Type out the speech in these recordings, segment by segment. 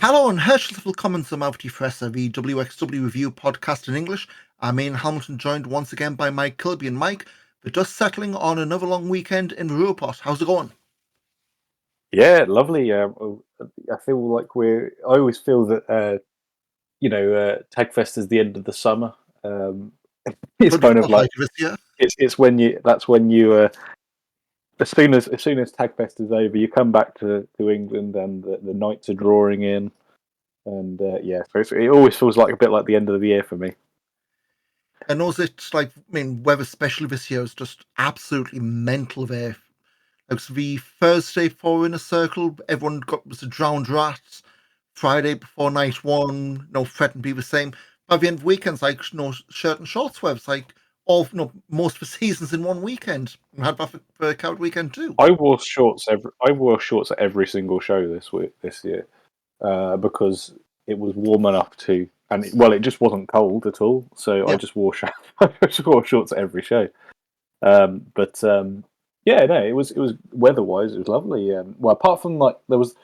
Hallo und herzlich willkommen zum Auf Die Fresse, the WXW review podcast in English. I'm Ian Hamilton, joined once again by Mike Kilby. And Mike, we're just settling on another long weekend in Ruhrpott. How's it going? Yeah, lovely. I feel like I always feel that Tagfest is the end of the summer. It's Probably kind of felt like like this year. it's when you that's when you as soon as Tagfest is over, you come back to England and the nights are drawing in, and so it always feels like a bit like the end of the year for me. And also, it's like, weather, especially this year, is just absolutely mental there. Like, so the Thursday for Inner Circle, everyone was a drowned rat. Friday before night one, threatened to be the same. By the end of the weekends, like, shirt and shorts wear. It's like most of the seasons in one weekend. We had that for Carat weekend too. I wore shorts at every single show this year because it was warm enough to, and it just wasn't cold at all. So I Yeah. just wore I just wore shorts at every show. Yeah, no, it was weather-wise, it was lovely. Well, apart from like there was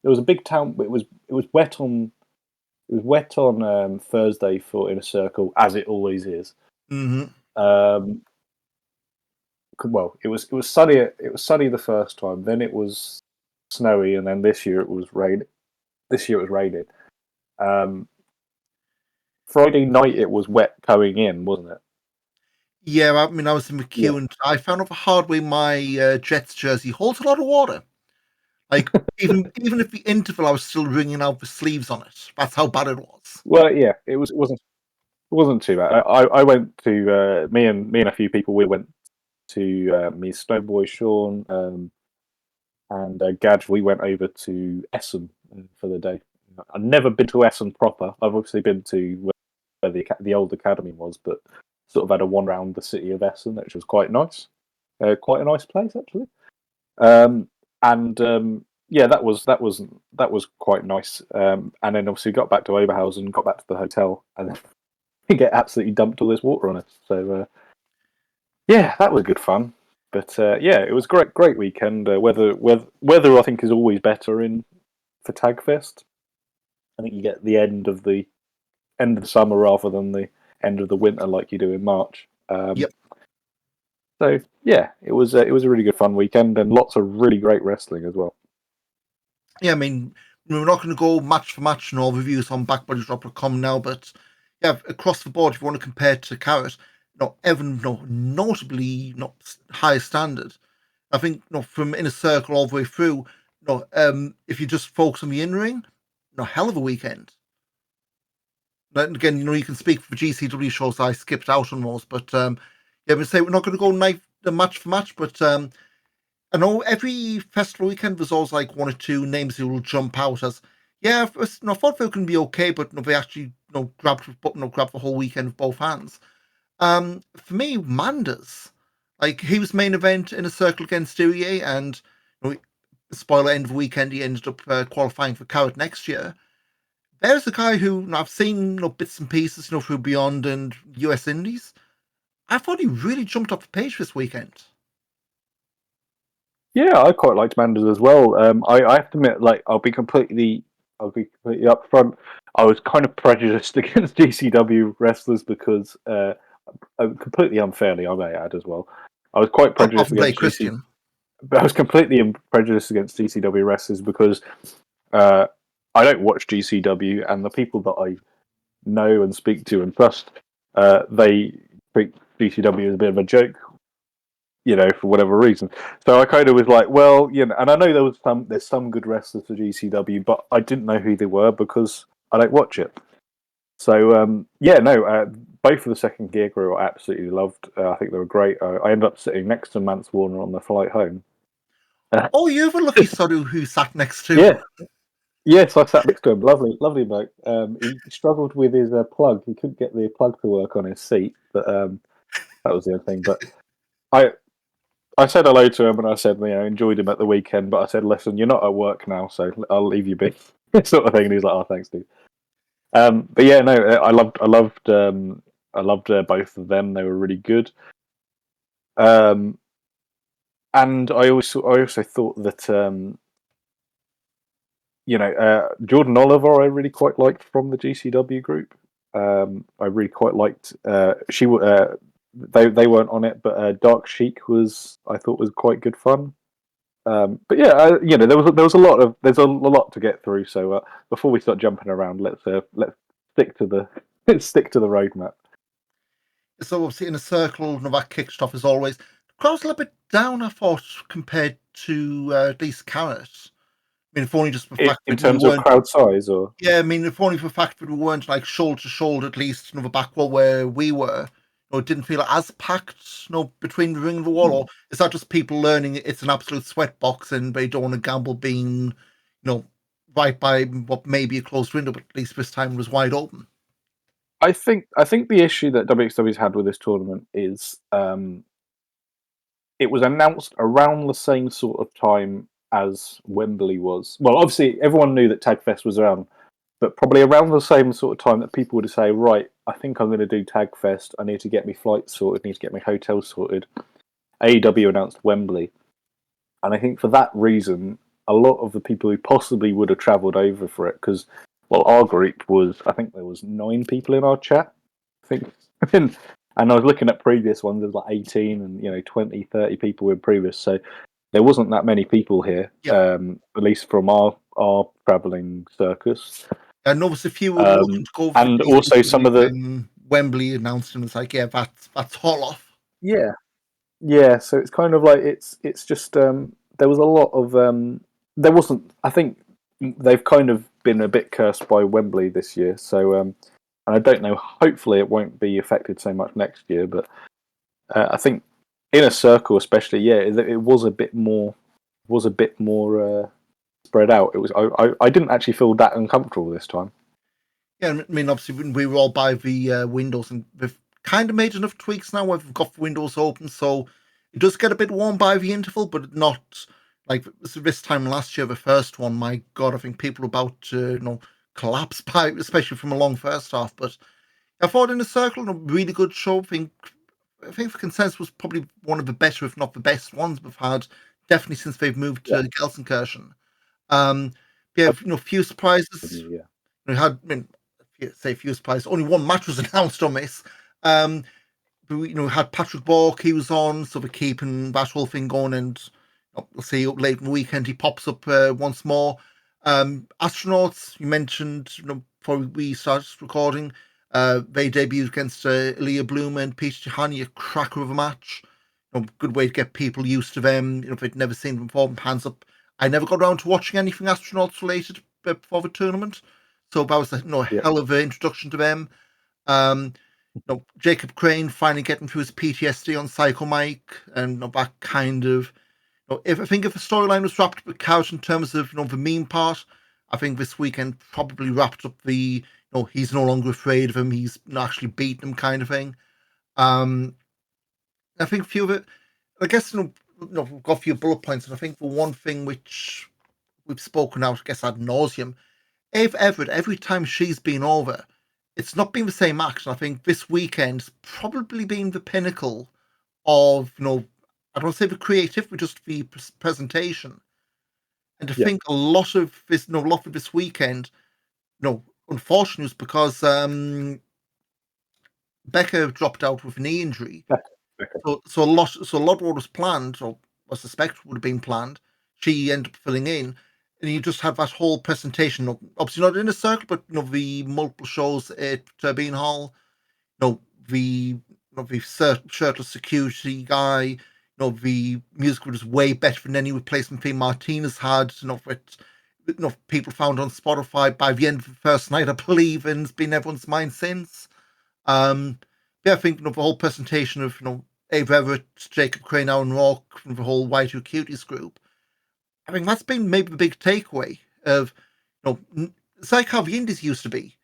a big town. It was wet on Thursday for Inner Circle, as it always is. Mm-hmm. Well, it was sunny. It was sunny the first time. Then it was snowy, and then this year it was rain. This year it was raining. Friday night it was wet going in, wasn't it? Yeah, I was in the Yeah. queue and I found out the hard way my Jets jersey holds a lot of water. Like, even if the interval, I was still wringing out the sleeves on it. That's how bad it was. Well, yeah, it wasn't too bad. I went to me and a few people. We went to me, Snowboy Sean, and Gadge. We went over to Essen for the day. I've never been to Essen proper. I've obviously been to where the old academy was, but sort of had a one round the city of Essen, which was quite nice. Quite a nice place actually. And yeah, that was quite nice. And then obviously got back to Oberhausen, got back to the hotel, and then we get absolutely dumped all this water on us. So yeah, that was good fun. But yeah, it was great weekend. Weather I think is always better in for Tagfest. I think you get the end of the summer rather than the end of the winter like you do in March. Yep. So yeah, it was a really good fun weekend and lots of really great wrestling as well. Yeah, we're not going to go match for match and all reviews on backbodydrop.com now, but yeah, across the board, if you want to compare it to Carat, Evan, notably not high standard. I think, from Inner Circle all the way through, if you just focus on the in-ring, hell of a weekend. And again, you can speak for GCW shows I skipped out on those, but yeah, we say we're not going to go match for match, but I know every festival weekend there's always like one or two names who will jump out as, yeah, I thought they were going to be okay, but they actually grabbed the whole weekend with both hands. For me, Manders, like he was main event in a circle against Styria, and spoiler, end of the weekend he ended up qualifying for Carat next year. There's a guy who I've seen bits and pieces through Beyond and US Indies. I thought he really jumped off the page this weekend. Yeah, I quite liked Manders as well. I have to admit, like, I'll be completely upfront. I was kind of prejudiced against GCW wrestlers because, completely unfairly, I may add as well. I was quite Apart prejudiced from Blake against Christian. but I was completely prejudiced against GCW wrestlers because uh, I don't watch GCW, and the people that I know and speak to and trust, they treat GCW as a bit of a joke, for whatever reason. So I kind of was like, well, and I know there's some good wrestlers for GCW, but I didn't know who they were because I don't watch it. So yeah, no, both of the second gear crew I absolutely loved. I think they were great. I ended up sitting next to Mance Warner on the flight home. Oh, you have a lucky Sodu who sat next to. Yeah, yes, I sat next to him. Lovely, lovely bloke. He struggled with his plug. He couldn't get the plug to work on his seat, but that was the other thing. But I I said hello to him and I said, enjoyed him at the weekend, but I said, listen, you're not at work now, so I'll leave you be, sort of thing. And he's like, oh, thanks, dude. But yeah, no, I loved both of them. They were really good. And I also thought that Jordan Oliver I really quite liked from the GCW group. I really quite liked. They weren't on it, but Dark Sheik I thought was quite good fun. But yeah, there's a lot to get through. So before we start jumping around, let's stick to the stick to the roadmap. So obviously in a circle, Novak kicked off as always. The crowd's a little bit down, I thought, compared to at least Carat. I mean, if only just the fact In that we terms of weren't. crowd size, or Yeah, I mean, if only for the fact that we weren't like shoulder to shoulder, at least the back wall where we were. It didn't feel as packed, between the ring and the wall. Or is that just people learning it's an absolute sweat box and they don't want to gamble being, right by what may be a closed window, but at least this time it was wide open. I think the issue that WXW's had with this tournament is it was announced around the same sort of time as Wembley was. Well, obviously everyone knew that Tagfest was around, but probably around the same sort of time that people would say, right, I think I'm going to do Tagfest. I need to get my flights sorted. Need to get my hotel sorted. AEW announced Wembley, and I think for that reason, a lot of the people who possibly would have travelled over for it, because our group I think there was 9 people in our chat. I think, and I was looking at previous ones. There was like 18 and 20, 30 people in previous. So there wasn't that many people here, Yeah. at least from our travelling circus. I noticed a few were looking to go for and also some of the Wembley announced, and it's like, yeah, that's all off. yeah. So it's kind of like it's just there was a lot of there wasn't. I think they've kind of been a bit cursed by Wembley this year. So and I don't know. Hopefully, it won't be affected so much next year. But I think in a circle, especially, it was a bit more spread out. It was. I didn't actually feel that uncomfortable this time. Yeah, I mean, obviously, when we were all by the windows, and we've kind of made enough tweaks now where we've got the windows open, so it does get a bit warm by the interval, but not like this time last year, the first one. My God, I think people were about to, collapse by, especially from a long first half. But I thought in a circle, a really good show. I think the consensus was probably one of the better, if not the best ones we've had, definitely since they've moved to Gelsenkirchen. Yeah, few surprises. Yeah. We had, I mean, say few surprises. Only one match was announced on this. But we had Patrick Bork. He was on, so we're keeping that whole thing going. And we'll see up late in the weekend he pops up once more. Astronauts, you mentioned before we started recording. They debuted against Ilya Bloom and Peter Tihanyi, a cracker of a match. Good way to get people used to them. If they'd never seen them before, hands up. I never got around to watching anything Astronauts related before the tournament, so that was a hell of an introduction to them. Jacob Crane finally getting through his PTSD on Psycho Mike, and that kind of. If the storyline was wrapped up with Carat in terms of the meme part, I think this weekend probably wrapped up the he's no longer afraid of him, he's actually beaten him kind of thing. I think a few of it, I guess we've got a few bullet points, and I think the one thing which we've spoken out, I guess ad nauseum, Eve Everett, every time she's been over, it's not been the same match. And I think this weekend's probably been the pinnacle of, I don't want to say the creative, but just the presentation. And I think a lot of this weekend, unfortunately, was because Becca dropped out with a knee injury. So a lot of what was planned, or I suspect would have been planned, she ended up filling in. And you just have that whole presentation, obviously not in a circle, but the multiple shows at Turbine Hall, the shirtless security guy, the music was way better than any replacement theme Martinez had, people found on Spotify by the end of the first night, I believe, and it's been everyone's mind since. I think the whole presentation of Ava Everett, Jacob Crane, Aaron Rock, from the whole Y2 Cuties group, I think that's been maybe the big takeaway of, it's like how the indies used to be.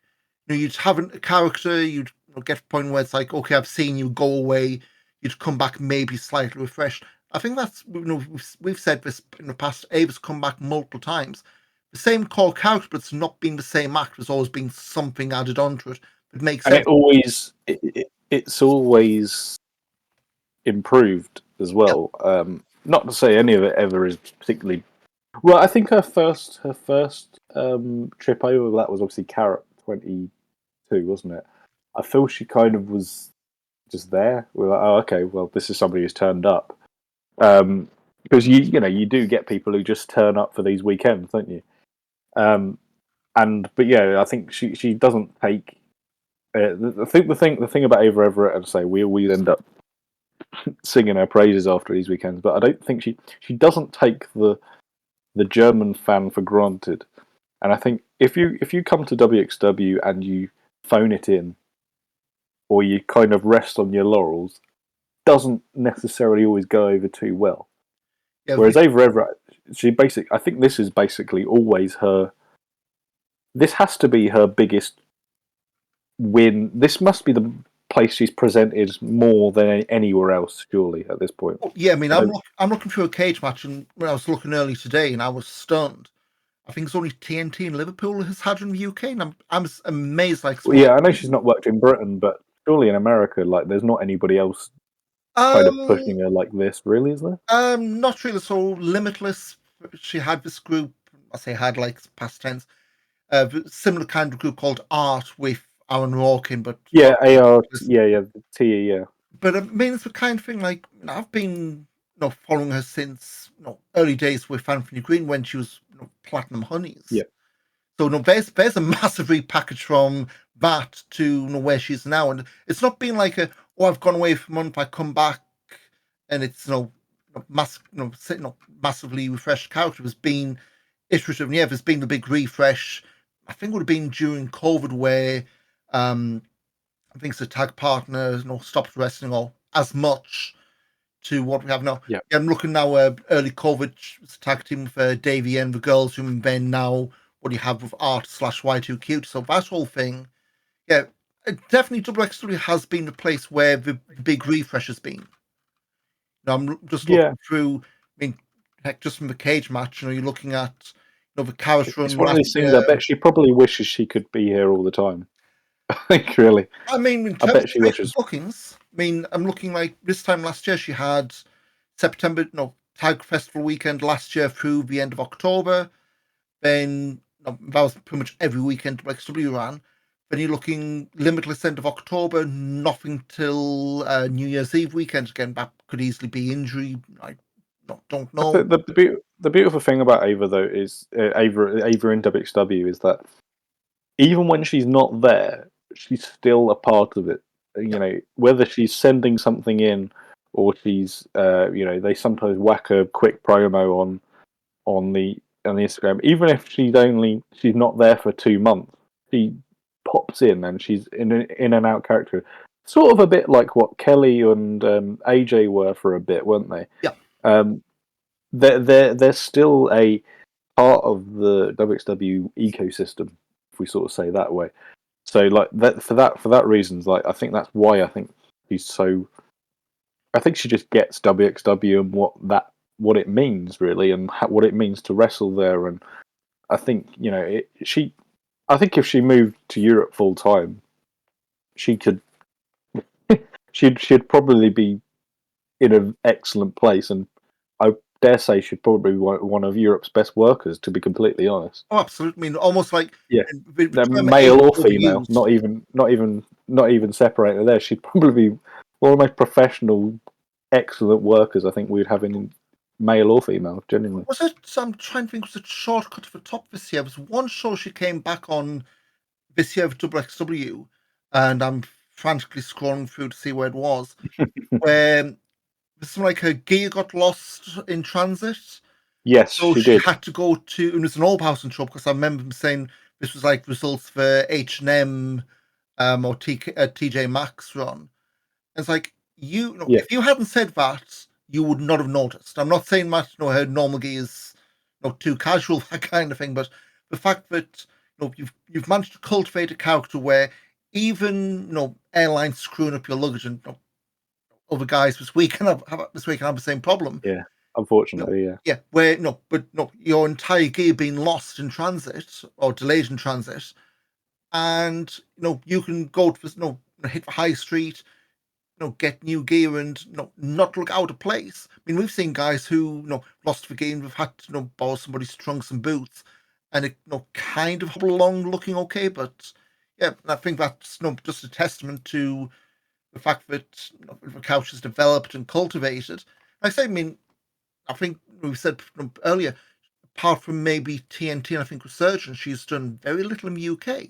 You'd have a character, you'd get to a point where it's like, okay, I've seen you, go away, you'd come back maybe slightly refreshed. I think that's, we've said this in the past, Ava's come back multiple times. The same core character, but it's not been the same act. There's always been something added onto it. It makes sense. And it's always improved as well. Not to say any of it ever is particularly Well, I think her first trip over that was obviously Carat 22, wasn't it? I feel she kind of was just there. We're like, oh, okay, well, this is somebody who's turned up. Because you do get people who just turn up for these weekends, don't you? But yeah, I think she doesn't take. I think the thing about Ava Everett, and say we always end up singing her praises after these weekends, but I don't think she doesn't take the German fan for granted. And I think if you come to WXW and you phone it in, or you kind of rest on your laurels, doesn't necessarily always go over too well. Yeah, Whereas Ava Everett, I think this is basically always her. This has to be her biggest win. This must be the place she's presented more than anywhere else, surely, at this point. yeah. I mean, I don't. I'm looking through a cage match, and when I was looking early today, and I was stunned. I think it's only TNT in Liverpool has had her in the UK, and I'm amazed. Like Well, small. yeah, I know she's not worked in Britain, but surely in America, like, there's not anybody else kind of Um, pushing her like this, really, is there? Not really. So Limitless, she had this group. I say had like past tense. Similar kind of group called Art with Aaron Rorkin, but Yeah, AR, yeah, the T, yeah, but I mean it's the kind of thing like I've been following her since early days with Anthony Green when she was Platinum Honeys. yeah, So there's a massive repackage from that to where she's now, and it's not been like I've gone away for a month, I come back, and it's massively refreshed character. It's been iterative, and yeah, there's been the big refresh. I think it would have been during COVID where um I think it's a tag partner stopped wrestling or as much to what we have now. yeah. Yeah, I'm looking now. Early COVID tag team for Davey and the girls, who then now what do you have with Art slash Y2Q. So that whole thing, yeah, definitely WXW has been the place where the big refresh has been. Now I'm just Yeah, looking through. I mean, heck, just from the cage match, you're looking at the Chaos it's run one of last these things. year. I bet she probably wishes she could be here all the time. I think really, I mean, in I terms bet of she recent wishes. bookings, I mean, I'm looking like this time last year she had September, no, Tag Festival weekend last year through the end of October. Then that was pretty much every weekend WXW ran. Then you're looking limitless end of October, nothing till New Year's Eve weekend. Again, that could easily be injury. I don't I know. think the beautiful thing about Ava though is Ava in WXW is that even when she's not there, she's still a part of it. Yeah, Whether she's sending something in or they sometimes whack a quick promo on the Instagram. Even if she's not there for 2 months, she pops in and she's in and out character. Sort of a bit like what Kelly and AJ were for a bit, weren't they? yeah. Um, they're still a part of the WXW ecosystem, if we sort of say that way. So like that for that reasons, like I think that's why I think she's so. I think she just gets WXW and what it means really, and what it means to wrestle there. And I think I think if she moved to Europe full time, she could. She'd probably be in an excellent place, and I dare say she'd probably be one of Europe's best workers. To be completely honest. Oh, absolutely. I mean, almost like Yeah, the they're term male age or female, overused. not even separated there. She'd probably be one of the most professional, excellent workers I think we'd have in male or female, genuinely. Was it? I'm trying to think. Was it Shortcut to the Top this year? There was one show she came back on this year of WXW, and I'm frantically scrolling through to see where it was. Where it's like her gear got lost in transit, Yes, so she she did. had to go to. And it's an old house and show because I remember them saying this was like results for H&M or TJ Maxx run. And it's like Yeah, if you hadn't said that, you would not have noticed. I'm not saying that her normal gear is too casual that kind of thing, but the fact that you've managed to cultivate a character where even airlines screwing up your luggage and other guys this week have the same problem. yeah. No, Unfortunately, yeah. yeah, where but your entire gear being lost in transit or delayed in transit, and you can go to hit the high street. get new gear and not look out of place. I mean, we've seen guys who lost the game, have had to borrow somebody's trunks and boots, and it kind of hobble along looking okay. But yeah, I think that's just a testament to the fact that the couch is developed and cultivated. Like I say, I mean, I think we said earlier, apart from maybe TNT and I think Resurgence, she's done very little in the UK.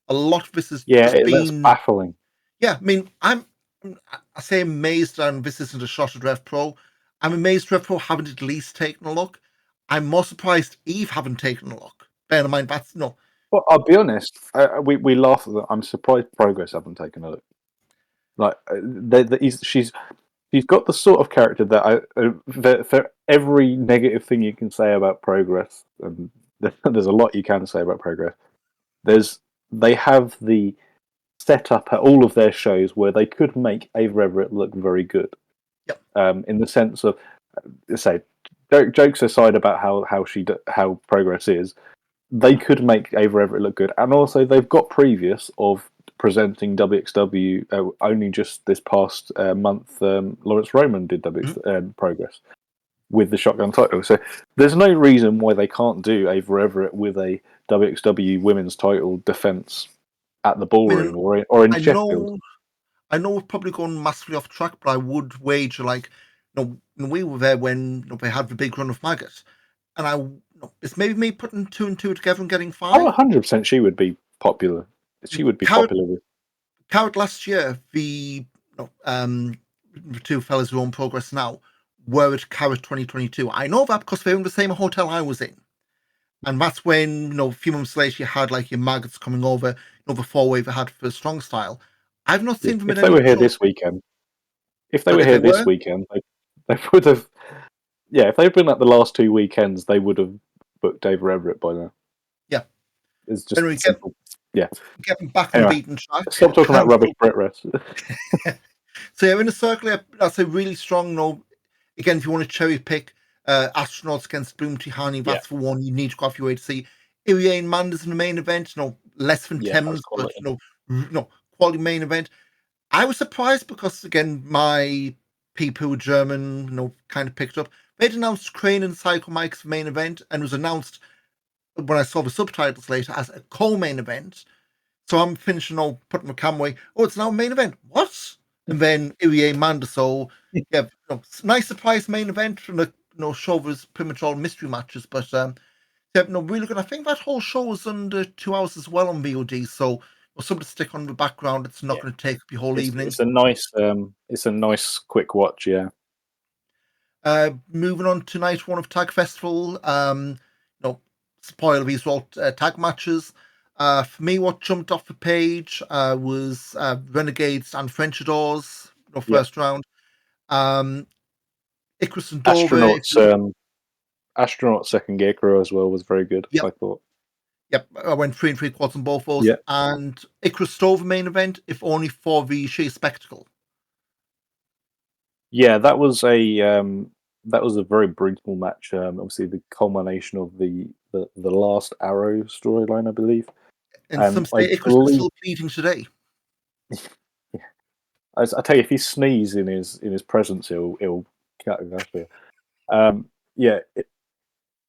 A lot of this has just That's been, baffling. yeah. I mean, I say amazed, and this isn't a shot at Rev Pro. I'm amazed Rev Pro haven't at least taken a look. I'm more surprised Eve haven't taken a look. Bear in mind that's Well, I'll be honest. We laugh at that. I'm surprised Progress haven't taken a look. Like she's got the sort of character that for every negative thing you can say about Progress, and there's a lot you can say about Progress. They have the setup at all of their shows where they could make Ava Everett look very good. Yep. In the sense of, say, jokes aside about how Progress is, they could make Ava Everett look good, and also they've got previous of presenting WXW. Only just this past month, Lawrence Roman did Progress with the Shotgun title. So there's no reason why they can't do Ava Everett with a WXW Women's title defense at the I mean, Ballroom or in I Sheffield. know we're probably going massively off track, but I would wager, like, we were there when they had the big run of Maggot, and it's maybe me putting two and two together and getting Oh, five. 100% she would be popular. She would be Carrot, popular with. Carrot last year, the two fellas who are on Progress now were at Carrot 2022. I know that because they were in the same hotel I was in. And that's when, a few months later, you had like your Maggots coming over, the four-way they had for Strong Style. I've not Yeah. seen them If at they any were of the here shows. this weekend, if they But were if they here this were, weekend, they would have. Yeah, if they'd been at the last 2 weekends, they would have booked David Everett by now. yeah. It's just Anyway, simple. Yeah. get them back on the Anyway, beaten track. stop talking about rubbish Brit Rest. So yeah, in a circle, that's a really strong again, if you want to cherry pick astronauts against Boom Honey, Yeah. that's the one you need to go off your way to see. Irie and Manders in the main event, less than Yeah, 10 that's minutes, but quality. quality main event. I was surprised because again, my people who German, kind of picked up. They'd announced Crane and Psycho Mike's main event, and it was announced when I saw the subtitles later as a co-main event. So I'm finishing putting my cam away. Oh, it's now a main event. What? And then Irie Manda. So yeah, nice surprise main event from the show was pretty much all mystery matches, but yeah, really good. I think that whole show was under 2 hours as well on VOD. So something to stick on the background. It's not Yeah. going to take up your whole evening. It's a nice quick watch. Yeah. Moving on to night one of Tag Festival. Spoiler, these were all tag matches. For me, what jumped off the page was Renegades and French Adors, first round. Icarus and Dover. Astronaut second gear crew as well was very good. Yep. I thought. Yep, I went 3 3/4 on both those. Yeah. And Icarus Dover main event, if only for the sheer spectacle. Yeah, that was a very brutal match. Obviously, the culmination of the last Arrow storyline, I believe. And some say Icarus is still bleeding today. Yeah. I tell you, if he sneezes in his presence, he'll cut you.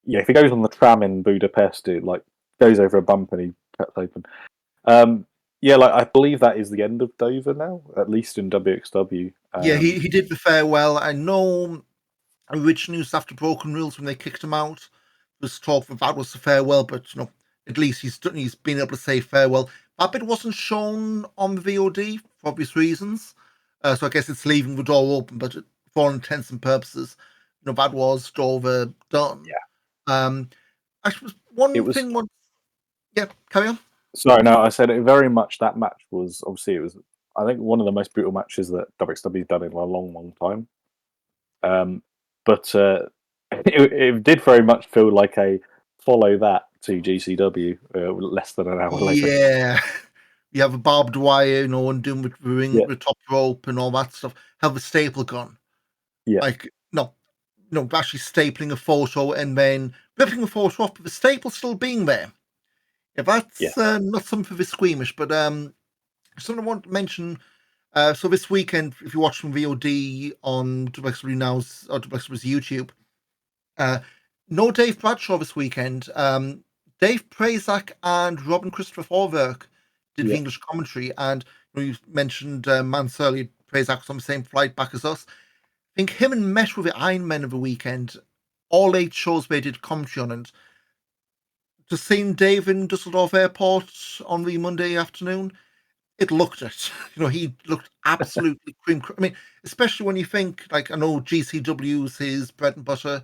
Yeah, if he goes on the tram in Budapest, it goes over a bump and he cuts open. Yeah, I believe that is the end of Dover now, at least in WXW. Yeah, he did the farewell. I know originally it was after Broken Rules when they kicked him out. There's talk that was the farewell, but at least he's been able to say farewell. That bit wasn't shown on the VOD for obvious reasons, so I guess it's leaving the door open. But for all intents and purposes, that was Dover done. Yeah. Actually, yeah, carry on. Sorry, no, I said it very much. That match was obviously I think one of the most brutal matches that WXW's done in a long, long time. But it did very much feel like a follow that to GCW less than an hour later. Yeah, you have a barbed wire, and doing with the ring, the top rope, and all that stuff. Have a staple gun. Yeah. Like actually stapling a photo and then ripping a photo off, but the staple still being there. Yeah, that's not something for the squeamish. But something I want to mention So this weekend, if you watch from VOD on WXW Now's or WXW's YouTube, no Dave Bradshaw this weekend. Dave Prazak and Robin Christopher Forwerk did the Yeah. English commentary, and you mentioned Mance earlier. Prazak was on the same flight back as us. I think him and Mesh were the Iron Men of the weekend. All 8 shows they did commentary on, and just seeing Dave in Dusseldorf Airport on the Monday afternoon, it looked it. He looked absolutely cream. I mean, especially when you think, like, I know GCW's his bread and butter,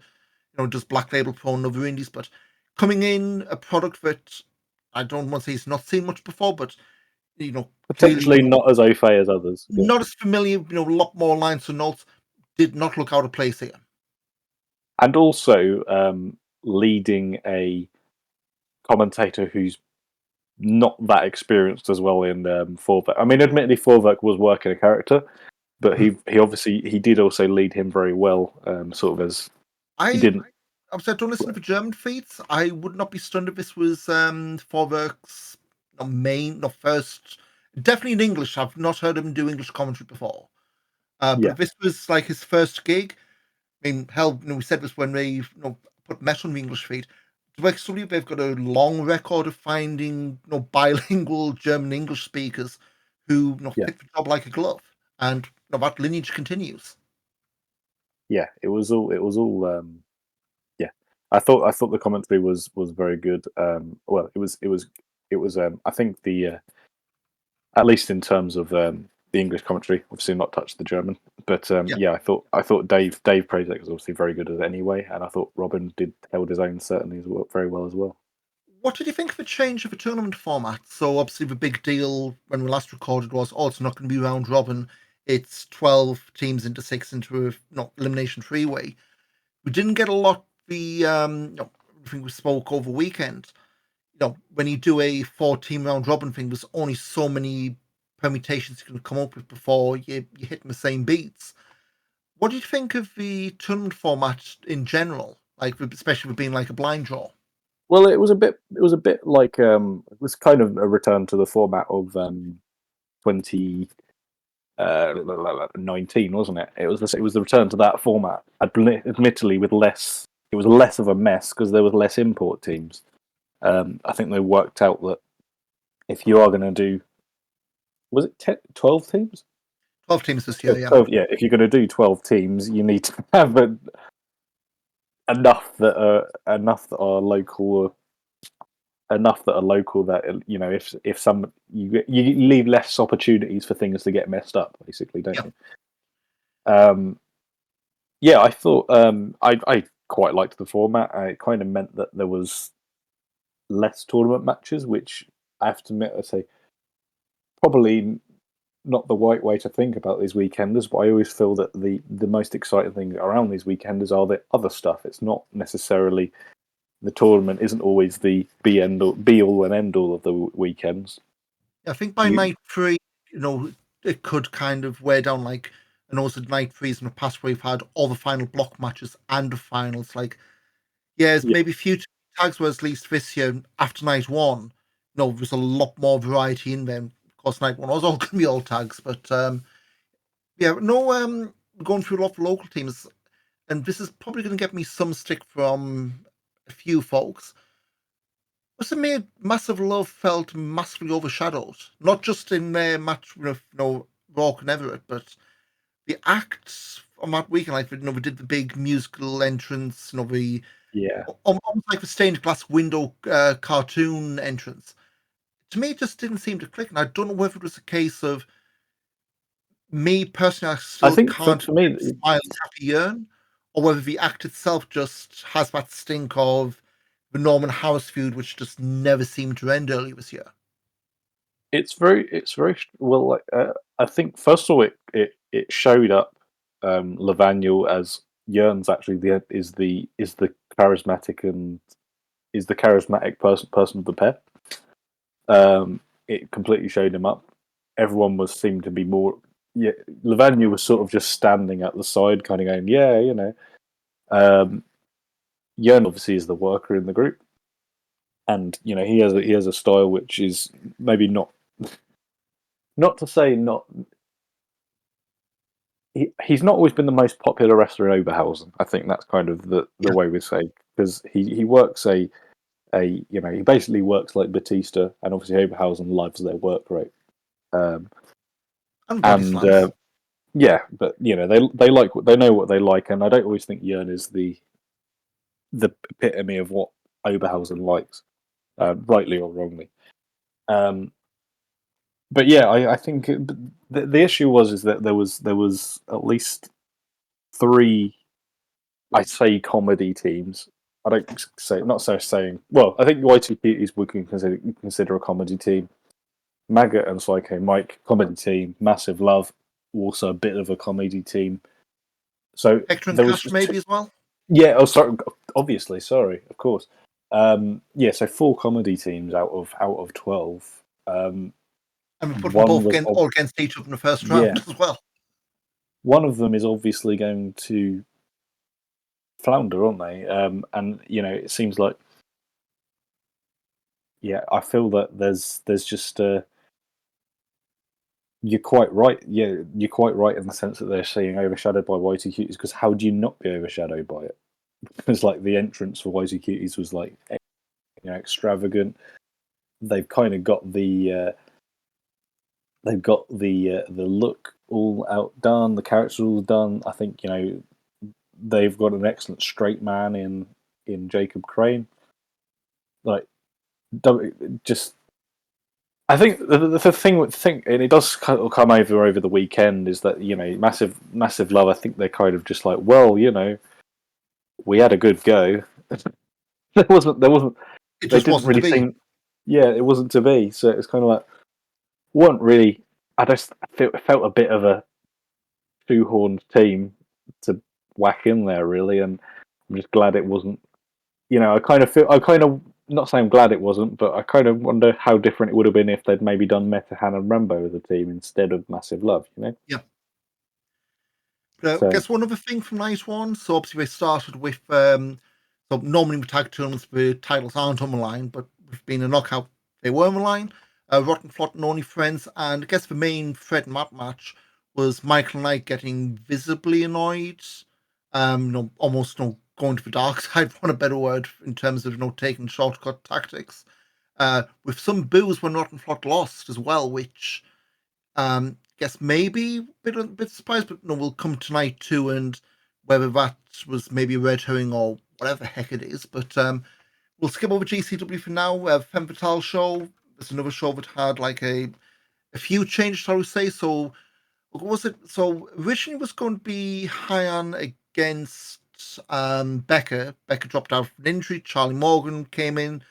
does Black Label Pro and other indies, but coming in a product that I don't want to say he's not seen much before, but clearly Potentially not as au fait as others. Yeah. not as familiar, a lot more lines to notes, did not look out of place here. And also leading a commentator who's not that experienced as well in Forwerk. I mean, admittedly, Forwerk was working a character, but he obviously he did also lead him very well. Sort of as he didn't. Obviously, I don't listen to German feeds. I would not be stunned if this was Forwerk's not first. Definitely in English. I've not heard him do English commentary before. But Yeah. if this was like his first gig, I mean, hell, we said this when they put Mesh on the English feed. WXW, they've got a long record of finding bilingual German English speakers who Yeah. fit the job like a glove, and that lineage continues. Yeah, it was all. Yeah, I thought the commentary was very good. Well, it was. I think the at least in terms of the English commentary, obviously not touched the German, but yeah, I thought Dave Prazak was obviously very good at it anyway, and I thought Robin held his own certainly very well as well. What did you think of the change of the tournament format? So obviously the big deal when we last recorded was, it's not going to be round robin. It's 12 teams into 6 into a elimination three-way. We didn't get a lot. I think we spoke over weekend. When you do a 4-team round robin thing, there's only so many permutations you can come up with before you hit the same beats. What do you think of the tournament format in general? Like, especially with being like a blind draw. Well, it was a bit like it was kind of a return to the format of 2019, wasn't it? It was the return to that format. Admittedly, with less, it was less of a mess because there was less import teams. I think they worked out that if you are going to do, was it 12 teams? 12 teams this year, yeah. 12, yeah. If you're going to do 12 teams, you need to have enough that are local. Enough that are local that if some you leave less opportunities for things to get messed up, basically, don't you? Yeah, I thought I quite liked the format. It kind of meant that there was less tournament matches, which I have to admit, I say probably not the right way to think about these weekenders, but I always feel that the most exciting thing around these weekenders are the other stuff. It's not necessarily the tournament isn't always the be all and end all of the weekends. I think by night 3, it could kind of wear down, like, and also night 3s in the past where we've had all the final block matches and the finals. Like, there's maybe future tags, whereas at least this year, after night 1, there's a lot more variety in them. Of course, night 1 was all going to be all tags, but going through a lot of local teams, and this is probably going to get me some stick from a few folks. Was it made massive love felt massively overshadowed? Not just in their match with Rourke and Everett, but the acts on that weekend, like we did the big musical entrance, the almost like the stained glass window cartoon entrance. To me, it just didn't seem to click, and I don't know whether it was a case of me personally. I still think can't for me, smile happy yearn, or whether the act itself just has that stink of the Norman Harris feud, which just never seemed to end earlier this year. it's very well. Like, I think first of all, it showed up Lavagnol as Yearn's actually is the charismatic and is the charismatic person of the pair. It completely showed him up. Everyone seemed to be more. Yeah, Lavagnol was sort of just standing at the side, kind of going, yeah. Yearn obviously is the worker in the group, and he has a style which is maybe not to say not he's not always been the most popular wrestler in Oberhausen. I think that's kind of the Yeah, way we say, because he works he basically works like Batista, and obviously Oberhausen loves their work rate. and body And slams. yeah, but they know what they like, and I don't always think Jörn is the epitome of what Oberhausen likes, rightly or wrongly. But yeah, I think the issue is that there was at least three, I'd say, comedy teams. I don't say not so saying. Well, I think Y2Ks we can consider a comedy team. Maggot and Psycho Mike, comedy team. Massive Love, also a bit of a comedy team. So Hector and there was Cash just two, maybe as well. yeah. Oh, sorry. Obviously, sorry. Of course. Yeah. So four comedy teams out of 12. And we put them One both was all against each other in the first round yeah. as well. One of them is obviously going to flounder, aren't they? And it seems like I feel that there's just you're quite right. Yeah, you're quite right in the sense that they're saying overshadowed by Y2Cuties, because how do you not be overshadowed by it? Because like the entrance for Y2Cuties was like extravagant. They've kind of got the look all outdone, the characters all done. I think they've got an excellent straight man in Jacob Crane. Like, just I think the thing, and it does come over the weekend, is that massive love. I think they're kind of just like, well, we had a good go. there wasn't. It They just didn't wasn't to really be. seem. Yeah, it wasn't to be. So it's kind of like, weren't really. I felt a bit of a shoehorned team to whack in there, really, and I'm just glad it wasn't. I kind of not saying I'm glad it wasn't, but I kind of wonder how different it would have been if they'd maybe done Metahan and Rambo as a team instead of Massive Love. Yeah. I So guess one other thing from night one. So obviously we started with so normally with tag tournaments the titles aren't on the line, but with being a knockout they were on the line. Rotten Flot and Only Friends, and I guess the main Fred and Matt match was Michael Knight getting visibly annoyed. Almost going to the dark side, for want a better word, in terms of taking shortcut tactics. With some boos when Rotten Flot lost as well, which guess maybe a bit surprised, but no, we'll come tonight too, and whether that was maybe a red herring or whatever the heck it is. But we'll skip over GCW for now. Femme Fatale show. There's another show that had like a few changes, I would say. So what was it? So originally it was going to be Hyan against Becca. Becca dropped out with an injury. Charlie Morgan came in.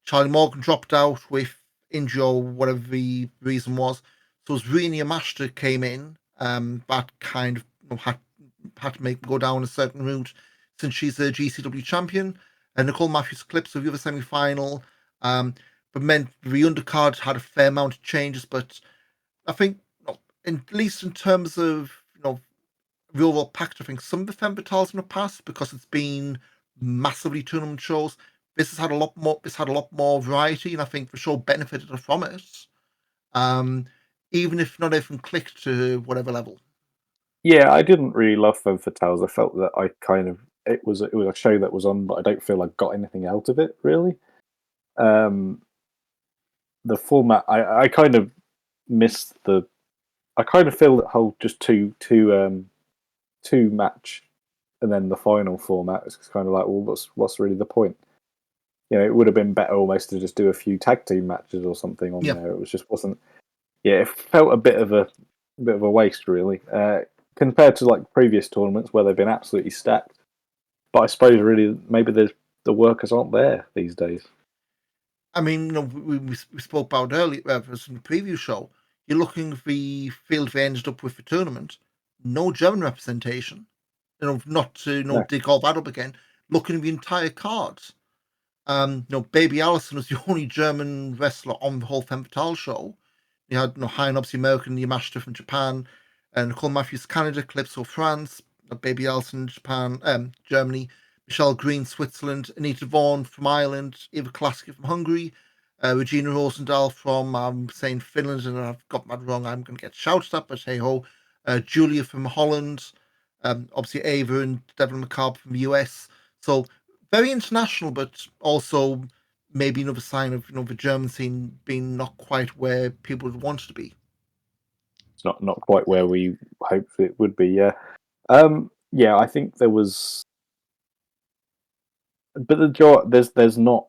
Charlie Morgan dropped out with injury or whatever the reason was. So as Rina Yamashita came in, that kind of had to make go down a certain route since she's a GCW champion. And Nicole Matthews clips of the other semi final. But meant the undercard had a fair amount of changes, but I think at least in terms of the overall package, I think some of the Femme Fatales in the past, because it's been massively tournament shows, this has had a lot more. It's had a lot more variety, and I think the show benefited from it. Um, Even if not everything clicked to whatever level. yeah, I didn't really love Femme Fatales. I felt that I kind of it was a show that was on, but I don't feel I got anything out of it really. Um, the format, I kind of missed the. I kind of feel that whole just two match and then the final format is kind of like, well, what's really the point? It would have been better almost to just do a few tag team matches or something on Yeah, there. It was just wasn't. Yeah, it felt a bit of a waste really, compared to like previous tournaments where they've been absolutely stacked. But I suppose really maybe the workers aren't there these days. I mean, we spoke about earlier in the preview show. You're looking at the field they ended up with the tournament. No German representation. Not to No, dig all that up again. Looking at the entire card. Baby Allison was the only German wrestler on the whole Femme Fatale show. You had Hein, obviously American, Yamashita from Japan, and Nicole Matthews Canada, Calypso France, Baby Allison Japan, Germany, Michelle Green Switzerland, Anita Vaughan from Ireland, Eva Klaski from Hungary, Regina Rosendahl from saying Finland, and I've got that wrong. I'm going to get shouted at, but hey ho. Julia from Holland, obviously Ava and Devlin McCarb from the US. So very international, but also maybe another sign of the German scene being not quite where people would want it to be. It's not quite where we hoped it would be. Yeah, yeah. I think there was, but there's not.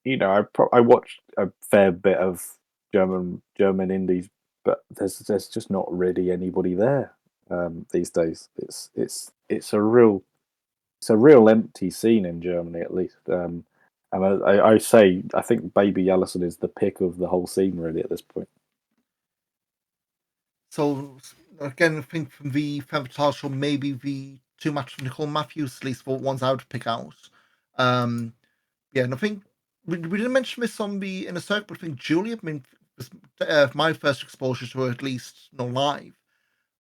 I watched a fair bit of German indies, but there's just not really anybody there these days. It's a real empty scene in Germany, at least. And I think Baby Allison is the pick of the whole scene really at this point. So again, I think from the Femme show, maybe the too much from Nicole Matthews, at least for ones I would pick out. Yeah, and I think we didn't mention this on the Inner Circle, but I think Julia, I mean, was my first exposure to her, at least live.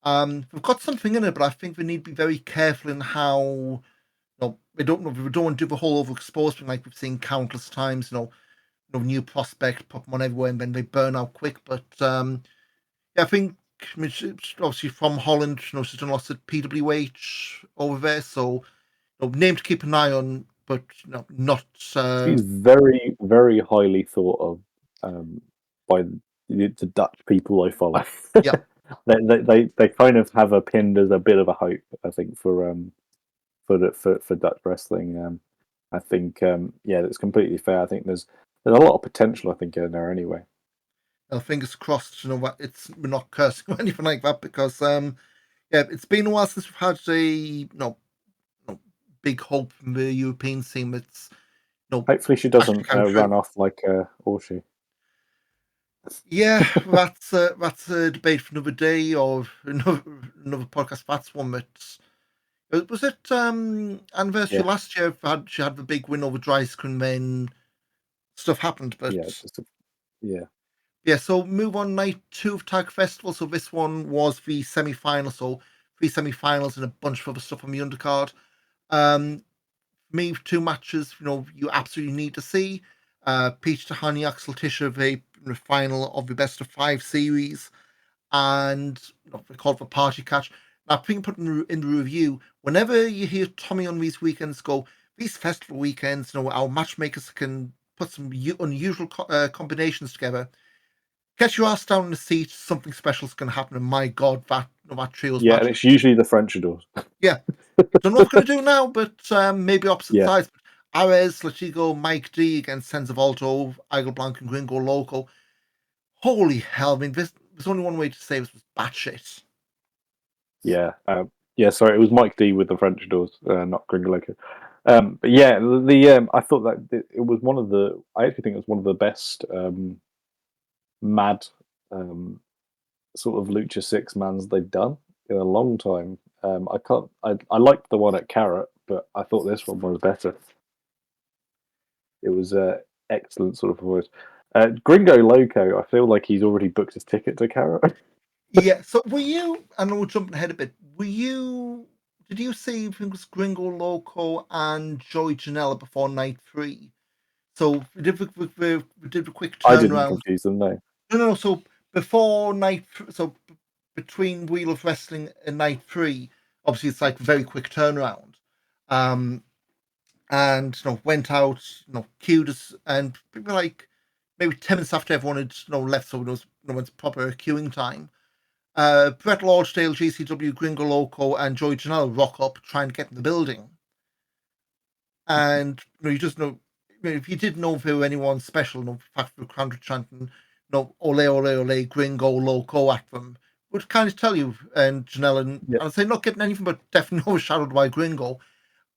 We've got something in it, but I think we need to be very careful in how. We don't want to do the whole overexposed thing like we've seen countless times. New prospect, put them on everywhere, and then they burn out quick. But yeah, I think she's obviously from Holland. She's done lots of PWH over there, so name to keep an eye on, but not. She's very, very highly thought of by the Dutch people I follow. Yeah. they kind of have her pinned as a bit of a hope, I think, for Dutch wrestling. I think yeah, that's completely fair. I think there's a lot of potential, I think, in there anyway. Fingers crossed. We're not cursing or anything like that because yeah, it's been a while since we've had a big hope from the European scene. It's Hopefully she doesn't run off like Orshi. Yeah, that's a debate for another day or another podcast. That's one that was it. Anniversary last year. She had the big win over Dry Screen, then stuff happened. But yeah. So move on. Night 2 of Tag Festival. So this one was the semi-final. So 3 semi-finals and a bunch of other stuff on the undercard. Me, 2 matches. You absolutely need to see. Peach Tahani, Axel Tischer, the final of the best of 5 series, and they called for Party Catch. Now, I think put in the review, whenever you hear Tommy on these weekends go, these festival weekends, our matchmakers can put some unusual combinations together. Get your ass down in the seat, something special is going to happen, and my God, that trio's and it's usually the French adores. Yeah. Don't know what we're going to do now, but maybe opposite sides. Ares, Latigo, Mike D against Senza Volto, Igel Blanc, and Gringo Loco. Holy hell! I mean, there's only one way to say this was batshit. Yeah, Sorry, it was Mike D with the French doors, not Gringo Loco. But yeah, I thought that it was one of the. I actually think it was one of the best mad sort of Lucha 6-mans they've done in a long time. I liked the one at Carat, but I thought this one was better. It was excellent sort of voice. Gringo Loco, I feel like he's already booked his ticket to Carat. Yeah. So were you? I know we're jumping ahead a bit. Did you see? I think it was Gringo Loco and Joey Janela before night 3. So we did a quick turnaround. I didn't confuse them, no. No. So before night, so between Wheel of Wrestling and night 3, obviously it's like a very quick turnaround. And went out, queued us, and people like maybe 10 minutes after everyone had left, so it was proper queuing time. Brett Lordsdale, GCW, Gringo Loco, and Joey Janela rock up trying to get in the building. And you just if you didn't know if there were anyone special, the fact the crowd chanting, ole, ole, ole, Gringo Loco at them would kind of tell you. And Janela, and I'd say not getting anything but definitely overshadowed by Gringo.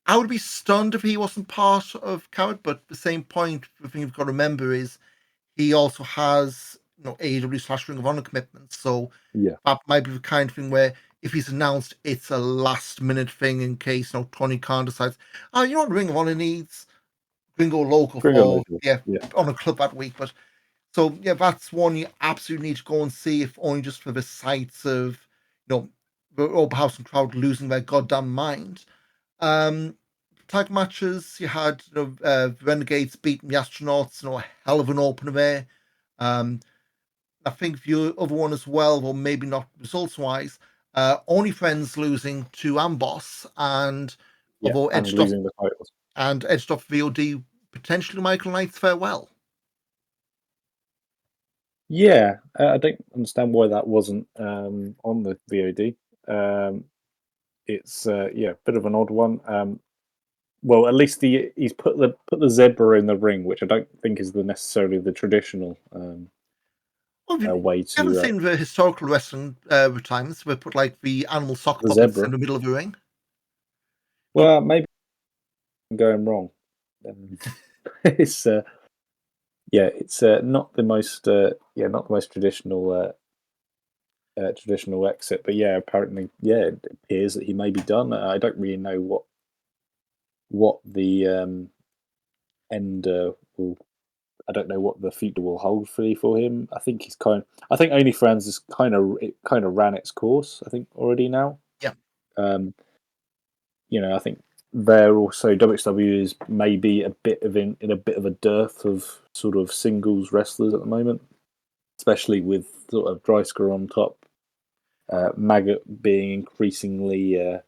I would be stunned if he wasn't part of Carat, but at the same point, the thing you've got to remember is he also has AEW / Ring of Honor commitments. So that might be the kind of thing where if he's announced, it's a last minute thing in case Tony Khan decides, you know what Ring of Honor needs? Gringo Loco for on a club that week. But so yeah, that's one you absolutely need to go and see, if only just for the sights of the Oberhausen crowd losing their goddamn mind. Tag matches, you had Renegades beating the Astronauts, a hell of an opener there. I think the other one as well, or maybe not results wise, Only Friends losing to Amboss, and Yeah, although and edged off losing the titles. VOD, potentially Michael Knight's farewell. Yeah, I don't understand why that wasn't on the VOD. It's yeah, a bit of an odd one. Well, at least he's put the zebra in the ring, which I don't think is necessarily the traditional Well, we way haven't to seen the historical wrestling retirements. We put like the animal sock the puppets in zebra. the middle of the ring. No, Well, maybe I'm going wrong. Um, it's yeah, it's not the most not the most traditional exit, but yeah, apparently, yeah, it appears that he may be done. I don't really know what the end will. I don't know what the future will hold for him. I think he's kind. I think OnlyFans is kind of ran its course. I think already now. yeah, Um, I think they're also WXW is maybe a bit of in a bit of a dearth of sort of singles wrestlers at the moment, especially with sort of Dreisker on top, Maggot being increasingly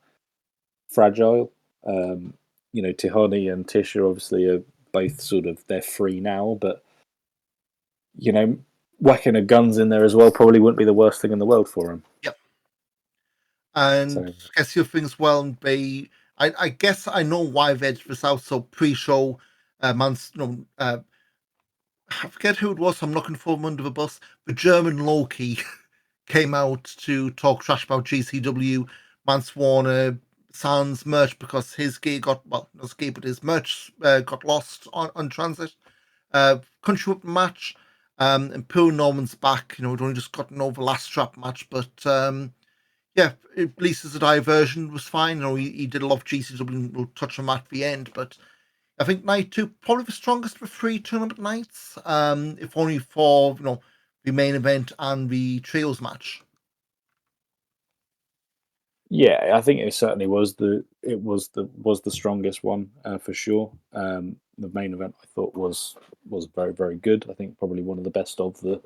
fragile. Tihani and Tisha obviously are both sort of they're free now, but whacking a guns in there as well probably wouldn't be the worst thing in the world for him. yeah. And So I guess your things well and be. I guess I know why Veg was out so pre-show. Months, I forget who it was. I'm looking for him under the bus. The German Loki came out to talk trash about GCW. Mance Warner Sans merch because his gear got, well, not his gear, but his merch got lost on transit. Country Whip match, and poor Norman's back. We'd only just gotten over the last strap match, but yeah, at least as a diversion was fine. He did a lot of GCW and we'll touch on that at the end, but I think night two probably the strongest of 3 tournament nights. If only for the main event and the trios match. yeah, I think it certainly was the strongest one for sure. The main event I thought was very very good. I think probably one of the best of the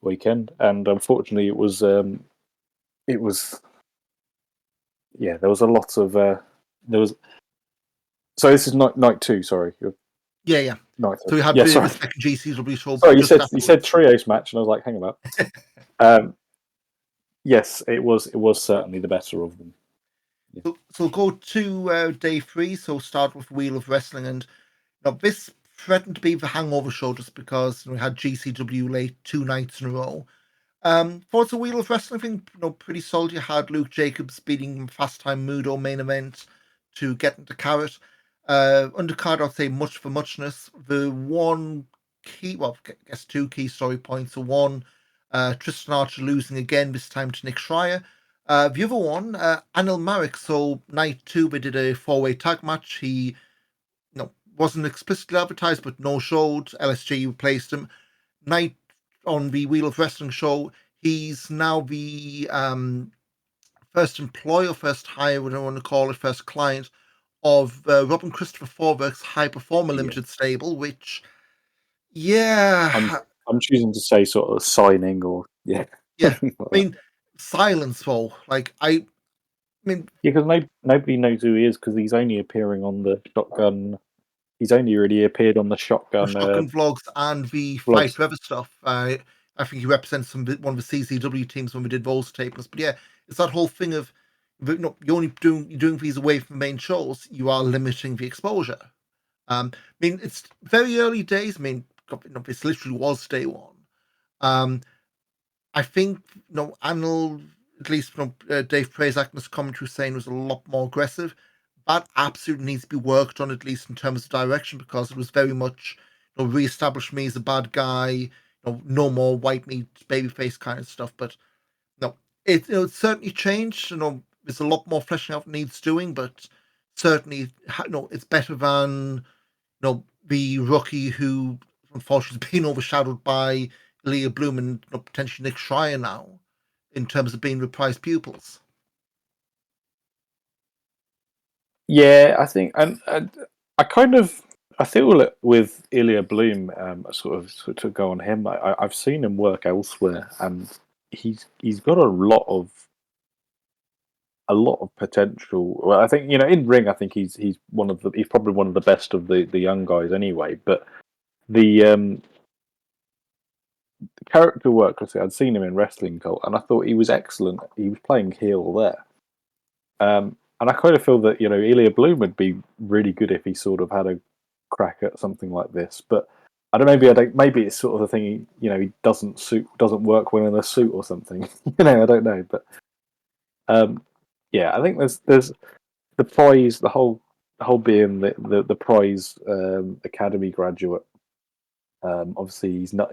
weekend, and unfortunately it was yeah there was a lot of there was so this is night two. Sorry, Yeah, yeah. night So three. we had Yeah, the sorry, second GCW show sorry. just You said afterwards. trios match, and I was like, hang about. Yes, it was certainly the better of them. Yeah. So go to day three. So start with Wheel of Wrestling, and this threatened to be the hangover show just because we had GCW late 2 nights in a row. For the Wheel of Wrestling, I think pretty solid. You had Luke Jacobs beating Fast Time Mudo main event to get into Carat. Undercard, I'd say much for muchness. The one key, well, I guess two key story points. The one, Tristan Archer losing again, this time to Nick Schreier. The other one, Anil Marek. So night two, they did a four-way tag match. He wasn't explicitly advertised, but no showed. LSG replaced him. Night on the Wheel of Wrestling show, he's now the first employer, first hire, whatever you want to call it, first client of Robin Christopher Forberg's High Performer Yeah. Limited stable, which, I'm yeah, I'm choosing to say sort of signing or yeah. yeah. Something like I that. mean, silence though. Like, I mean, Yeah, because nobody knows who he is because he's only appearing on the shotgun. He's only really appeared on the the shotgun Shotgun Vlogs and the Fight vlogs. Forever stuff. I think he represents one of the CCW teams when we did those tapings. But yeah, it's that whole thing of you're only doing these away from the main shows. You are limiting the exposure. I mean, it's very early days. I mean, this literally was day one. Um, I think Anil, at least Dave Prazak's commentary saying was a lot more aggressive. That absolutely needs to be worked on, at least in terms of direction, because it was very much re-establish me as a bad guy. No more white meat, babyface kind of stuff. But no, it's certainly changed. There's a lot more fleshing out needs doing, but certainly, it's better than the rookie who unfortunately has been overshadowed by Leah Bloom and potentially Nick Schreier now in terms of being reprised pupils. Yeah, I think, and I kind of I feel that with Ilya Bloom, sort of to go on him, I've seen him work elsewhere, and he's got a lot of potential. Well, I think in ring, I think he's probably one of the best of the young guys anyway. But the character work, I'd seen him in Wrestling Cult, and I thought he was excellent. He was playing heel there. And I kind of feel that Ilya Bloom would be really good if he sort of had a crack at something like this. But I don't. Maybe it's sort of the thing. He doesn't work well in a suit or something. I don't know. But yeah, I think there's the prize, the whole being the prize academy graduate. Obviously, he's not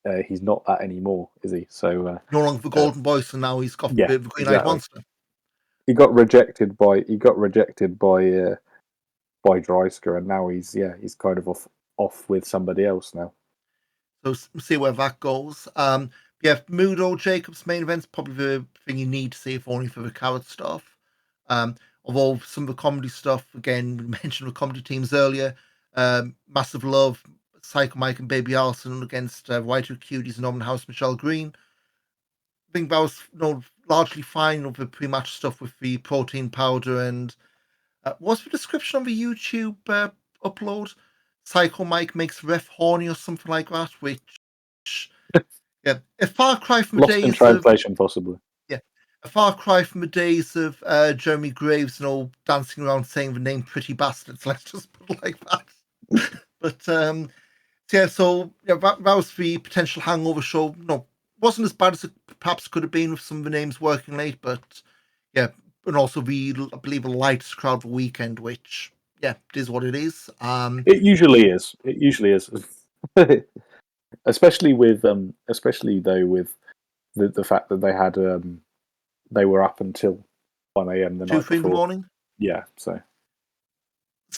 that anymore, is he? So No longer the golden boy, so now he's got yeah, the green-eyed exactly. monster. He got rejected by Dreisker, and now he's kind of off with somebody else now. So see where that goes. Yeah, Mudo Jacobs main event's probably the thing you need to see, if only for the Carat stuff. Although some of the comedy stuff, again, we mentioned the comedy teams earlier. Massive Love, Psycho Mike and Baby Arson against White Cuties and Norman House, Michelle Green. I think that was largely fine with the pre-match stuff with the protein powder and what's the description on the YouTube upload? Psycho Mike makes ref horny or something like that, which yeah, a far cry from the Lost in days translation, possibly. Yeah, a far cry from the days of Jeremy Graves, dancing around saying the name "pretty bastards." Let's just put it like that. But that was the potential hangover show. No, wasn't as bad as it perhaps could have been with some of the names working late, but yeah, and also I believe the lightest crowd of the weekend, which it is what it is. It usually is. It usually is. especially though with the fact that they had they were up until 1 a.m. the night 2-3 in the before. morning. Yeah, so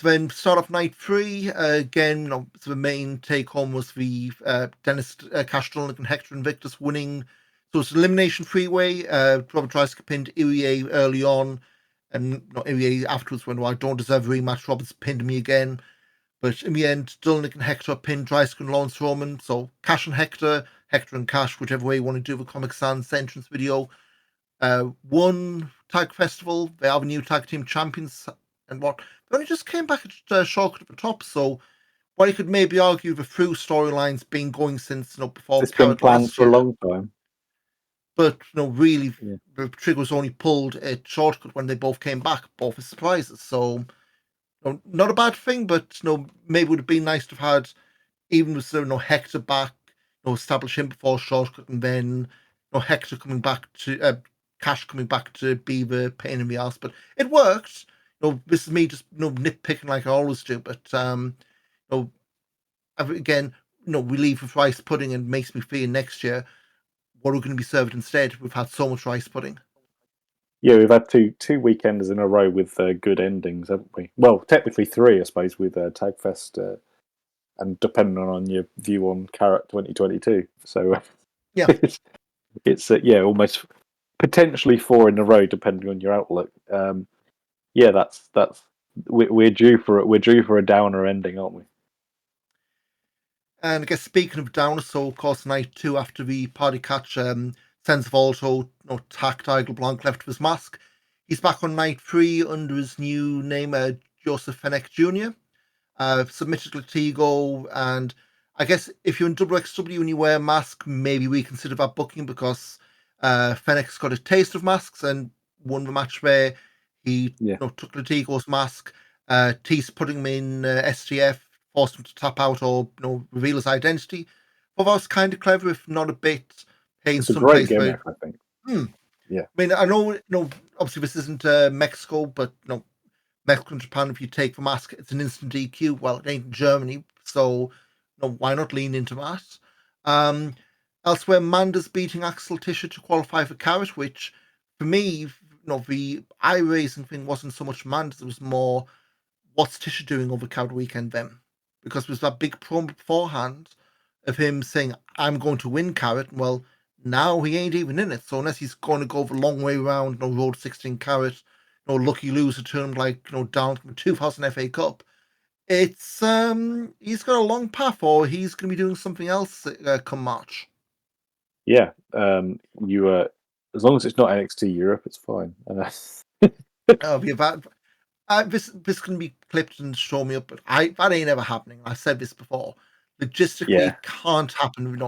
then start off night 3 again. So the main take home was the Dennis Castrol and Hector Invictus winning. So it's an elimination freeway. Robert Dreisker pinned Irie early on, and not Irie afterwards when I don't deserve a rematch. Robert's pinned me again. But in the end, Dulnick and Hector pinned Dreisker and Lawrence Roman. So Cash and Hector and Cash, whichever way you want to do the Comic Sans entrance video. One tag festival. They are the new tag team champions. And they only just came back at Shortcut at the top. So while you could maybe argue the through storyline's been going since before it's been planned for a long time. But really, the trigger was only pulled at Shortcut when they both came back, both as surprises. So not a bad thing, but maybe it would have been nice to have had, even with Hector back, establish him before Shortcut, and then Hector coming back to Cash coming back to be the pain in the ass. But it worked. This is me just nitpicking like I always do. But again, we leave with rice pudding, and makes me feel next year what are going to be served instead. We've had so much rice pudding. Yeah, we've had two weekenders in a row with good endings, haven't we? Well, technically 3, I suppose, with Tagfest, and depending on your view on Carat 2022. So yeah, it's almost potentially 4 in a row, depending on your outlook. That's we're due for a downer ending, aren't we? And I guess speaking of downer, so of course night 2 after the party catch, Sense of Alto, tacked Igel Blanc left of his mask. He's back on night 3 under his new name, Joseph Fennec Jr. Submitted Latigo, and I guess if you're in WXW and you wear a mask, maybe we consider that booking, because Fennec's got a taste of masks and won the match where he took Latigo's mask. Tease putting him in STF, forced him to tap out or reveal his identity. But that was kind of clever, if not a bit. It's a great gimmick, I think. Yeah, I mean, I know, obviously this isn't Mexico, but Mexico and Japan, if you take the mask, it's an instant DQ. Well, it ain't Germany, so why not lean into that? Elsewhere, Manda's beating Axel Tischer to qualify for Carat, which for me, the eye-raising thing wasn't so much Manda's, it was more what's Tischer doing over Carat weekend then? Because there was that big promo beforehand of him saying, I'm going to win Carat. Well, now he ain't even in it. So unless he's going to go the long way around, road 16 Carat, lucky loser tournament like, down from the 2000 FA Cup, It's he's got a long path, or he's going to be doing something else come March. Yeah, you as long as it's not NXT Europe, it's fine. Be about this can be clipped and show me up, but that ain't ever happening. I've said this before. Logistically, Yeah, it can't happen.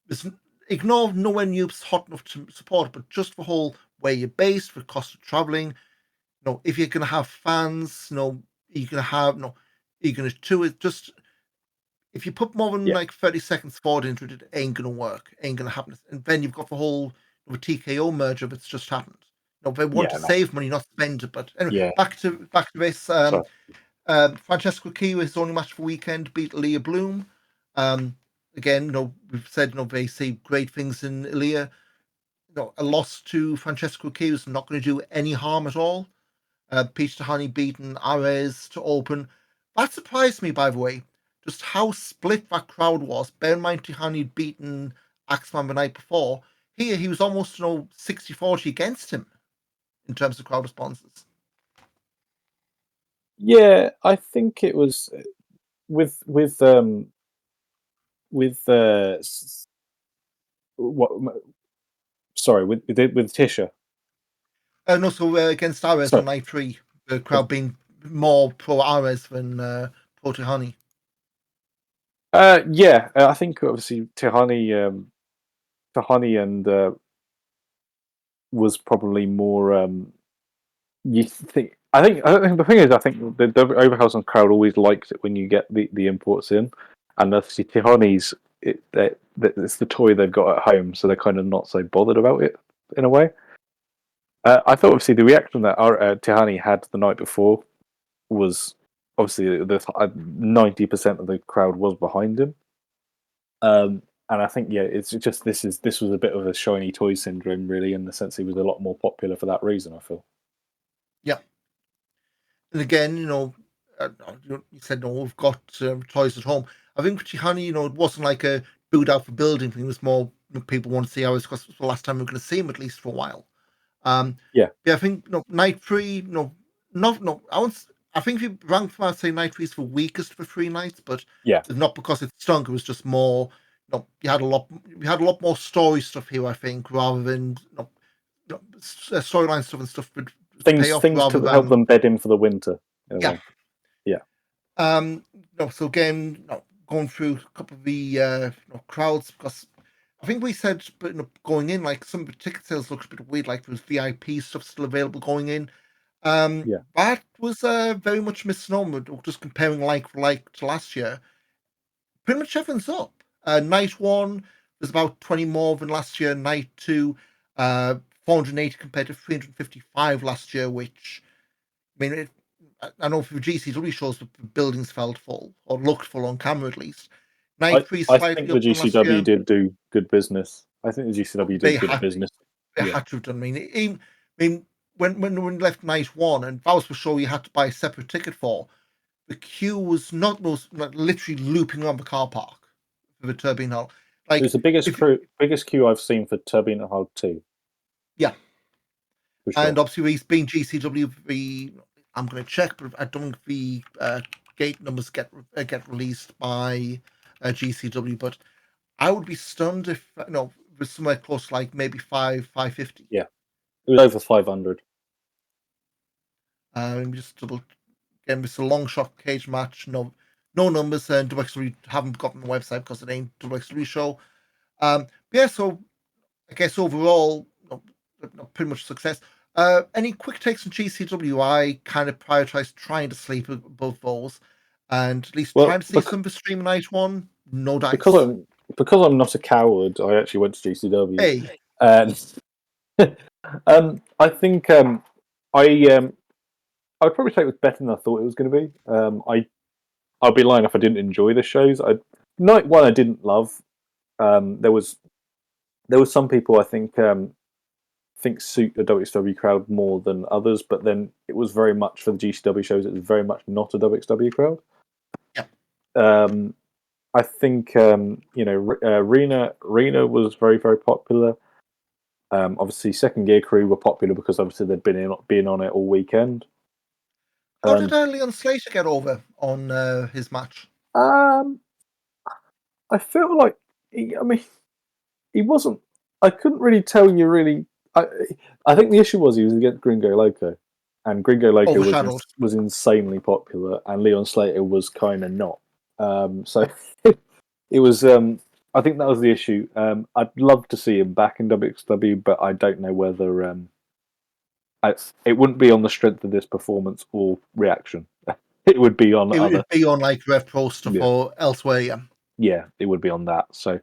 There's, ignore nowhere near hot enough to support, but just the whole where you're based, the cost of traveling. If you're gonna have fans, you're gonna have you're gonna do it. Just if you put more than yeah, like 30 seconds forward into it, it ain't gonna work. Ain't gonna happen. And then you've got the whole TKO merger that's just happened. They want yeah, to no, save money, not spend it. But anyway, yeah. back to this. Sorry. Francesco Key, his only match for the weekend, beat Leah Bloom. Again, we've said they say great things in Leah. A loss to Francesco Key is not going to do any harm at all. Peach Tahani beating Ares to open. That surprised me, by the way, just how split that crowd was. Bear in mind, Tahani had beaten Axeman the night before. Here, he was almost 60-40 against him in terms of crowd responses. Yeah, I think it was with what? Sorry, with Tisha. No, so against Ares Sorry. on night 3, the crowd being more pro Ares than pro Tahani. Yeah, I think obviously Tahani and was probably more. You think? I think the thing is, I think the Overhausen crowd always likes it when you get the imports in, and obviously Tahani's it's the toy they've got at home, so they're kind of not so bothered about it in a way. I thought obviously the reaction that Tahani had the night before was obviously the 90% of the crowd was behind him. And I think it's just this was a bit of a shiny toy syndrome, really, in the sense he was a lot more popular for that reason. I feel. Yeah. And again, you said, we've got toys at home. I think for Tahani, it wasn't like a build out for building thing. It was more people want to see Ares because it's the last time we're going to see him, at least for a while. Yeah. I think night 3, not no. I think if you rank from, I'd say night 3 is the weakest for 3 nights, but Yeah. it's not because it stunk. It was just more. You had a lot more story stuff here. I think rather than storyline stuff and stuff would pay Things off to rather help than them bed in for the winter in a yeah. way. Yeah. So again, going through a couple of the crowds because I think we said, but going in, like some of the ticket sales looks a bit weird, like there's VIP stuff still available going in. Yeah. That was very much misnomer, just comparing like for like to last year. Pretty much everyone's up. Night 1 was about 20 more than last year. Night 2, 480 compared to 355 last year, which, I mean, I know for GCW shows the buildings felt full, or looked full on camera at least. Night 3 I think slightly the up from last GCW year. did do good business. I think the GCW They did good had business. they Yeah. had to have done. When we left night 1, and that was for sure you had to buy a separate ticket for. The queue was not literally looping around the car park for the Turbine Hall. It was Like the if biggest queue I've seen for Turbine Hall 2, yeah, for and sure. obviously he's being GCW. I'm going to check, but I don't think the gate numbers get released by GCW. But I would be stunned if it was somewhere close, like maybe 550. Yeah. It was over 500. Just double again. It's a long shot cage match. No numbers, and WWE haven't gotten the website because it ain't WWE show. Yeah, so I guess overall, pretty much success. Any quick takes on GCW? I kind of prioritize trying to sleep above those, and at least trying Well, to see some of the stream night 1. No because dice. I'm not a coward, I actually went to GCW, Hey, and I think I would probably say it was better than I thought it was going to be. I'd be lying if I didn't enjoy the shows. Night 1 I didn't love. There was some people I think suit the WXW crowd more than others, but then it was very much for the GCW shows. It was very much not a WXW crowd. yeah, I think Rena was very, very popular. Obviously, Second Gear Crew were popular because obviously they'd been on it all weekend. How did Leon Slater get over on his match? I feel like he wasn't. I couldn't really tell you really. I think the issue was he was against Gringo Loco, and Gringo Loco Overshadowed. was insanely popular, and Leon Slater was kind of not. So it was. I think that was the issue. I'd love to see him back in WXW, but I don't know whether it wouldn't be on the strength of this performance or reaction. It would be on It other. would be on like Rev Pro stuff Yeah. or elsewhere. Yeah. Yeah, it would be on that. So,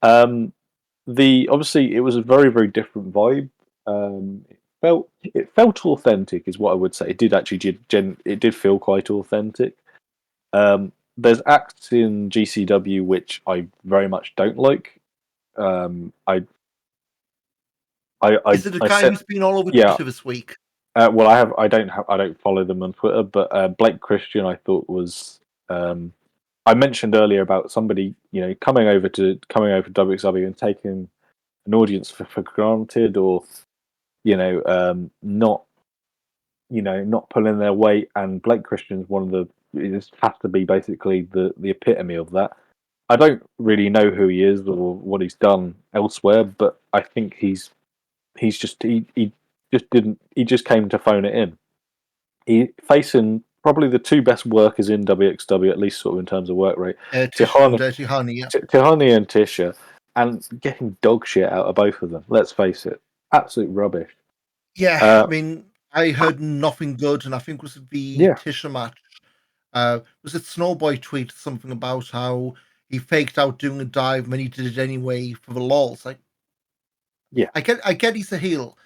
obviously it was a very very different vibe. It felt authentic, is what I would say. It did actually it did feel quite authentic. There's acts in GCW which I very much don't like. Is it a I guy said, who's been all over yeah. Twitter this week? Well, I don't follow them on Twitter, but Blake Christian I thought was. I mentioned earlier about somebody coming over to WXW and taking an audience for granted, or not not pulling their weight. And Blake Christian's one of the. It just has to be basically the epitome of that. I don't really know who he is or what he's done elsewhere, but I think he just he just came to phone it in. He facing probably the two best workers in WXW, at least sort of in terms of work rate, Tisha and Dirty Honey. Yeah. Tihani and Tisha, and getting dog shit out of both of them. Let's face it, absolute rubbish. Yeah, I mean, I heard nothing good, and I think it was the Yeah. Tisha match. Was it Snowboy tweeted something about how he faked out doing a dive and then he did it anyway for the lols? Like, Yeah. I get he's a heel,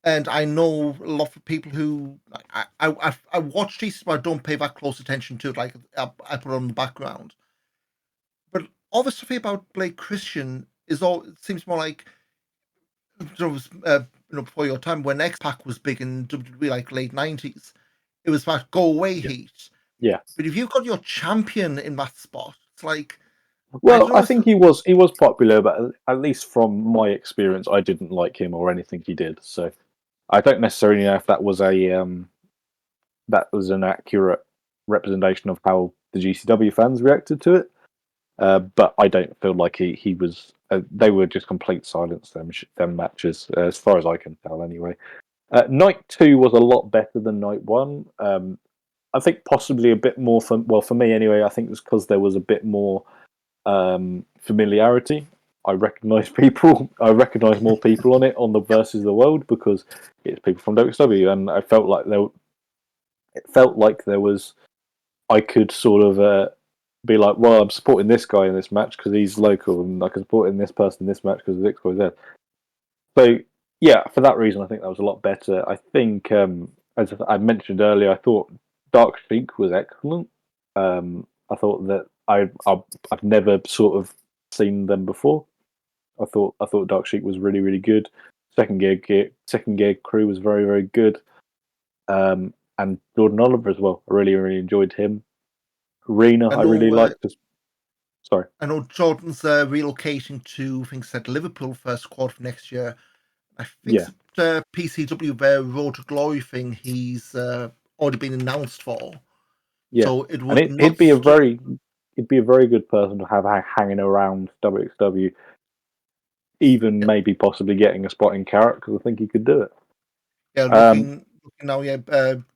and I know a lot of people who I watch these, but I don't pay that close attention to it. Like, I put it on the background. But all the stuff about Blake Christian it seems more like there was before your time when X Pac was big in WWE, like late 90s. It was that go away heat. Yeah. But if you've got your champion in that spot, it's like, Well, I think he was popular, but at least from my experience, I didn't like him or anything he did. So I don't necessarily know if that was an accurate representation of how the GCW fans reacted to it. But I don't feel like he was. They were just complete silence. Them matches, as far as I can tell, anyway. Night 2 was a lot better than night 1. I think possibly a bit more for me anyway. I think it was because there was a bit more familiarity. I recognise people. I recognise more people on it on the Versus the World because it's people from WXW, and I felt like there was. I could sort of be like, well, I'm supporting this guy in this match because he's local, and I can support in this person in this match because of X, Y, Z. So yeah, for that reason, I think that was a lot better. I think, as I mentioned earlier, I thought Dark Sheik was excellent. I thought that I've never sort of seen them before. I thought Dark Sheik was really really good. Second gear crew was very very good. And Jordan Oliver as well. I really really enjoyed him. Rena, I really liked. Sorry. I know Jordan's relocating to, I think, said Liverpool first quarter of next year. I think PCW, their Road to Glory thing, he's already been announced for. Yeah, so it and would he'd be a very good person to have hanging around WXW, even maybe possibly getting a spot in Carat because I think he could do it. Yeah, looking now,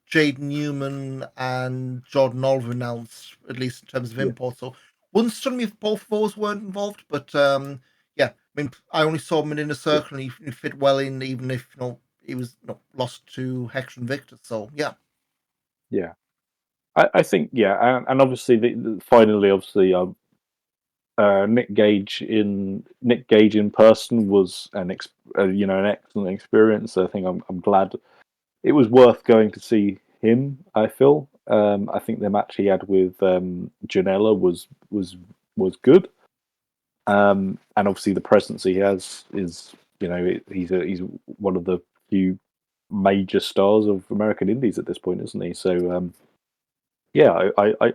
Jade Newman and Jordan Oliver announced, at least in terms of import. So wouldn't stun me if both of those weren't involved, but yeah, I mean, I only saw him in Inner Circle, and he fit well in, even if he was lost to Hector and Victor. So yeah, I think and obviously finally, obviously, Nick Gage in person was an excellent experience. I think I'm glad it was worth going to see him. I feel. I think the match he had with Janela was good. And obviously the presence he has is he's one of the few major stars of American Indies at this point, isn't he? So yeah, I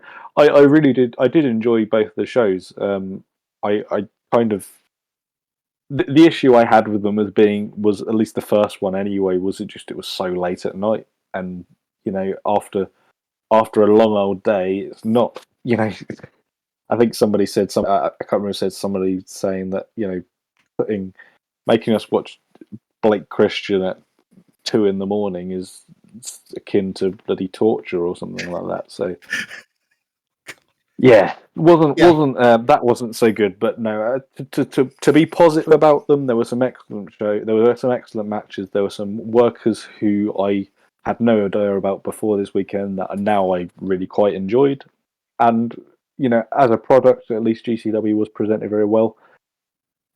really did enjoy both the shows. I kind of the issue I had with them was at least the first one anyway, was it was so late at night, and after after a long old day, it's not, I think somebody said I can't remember, said somebody saying that, making us watch Blake Christian at 2 a.m. is akin to bloody torture or something like that. So yeah, wasn't that wasn't so good. But no, to be positive about them, there were some excellent there were some excellent matches. There were some workers who I had no idea about before this weekend that now I really quite enjoyed. And as a product, at least GCW was presented very well.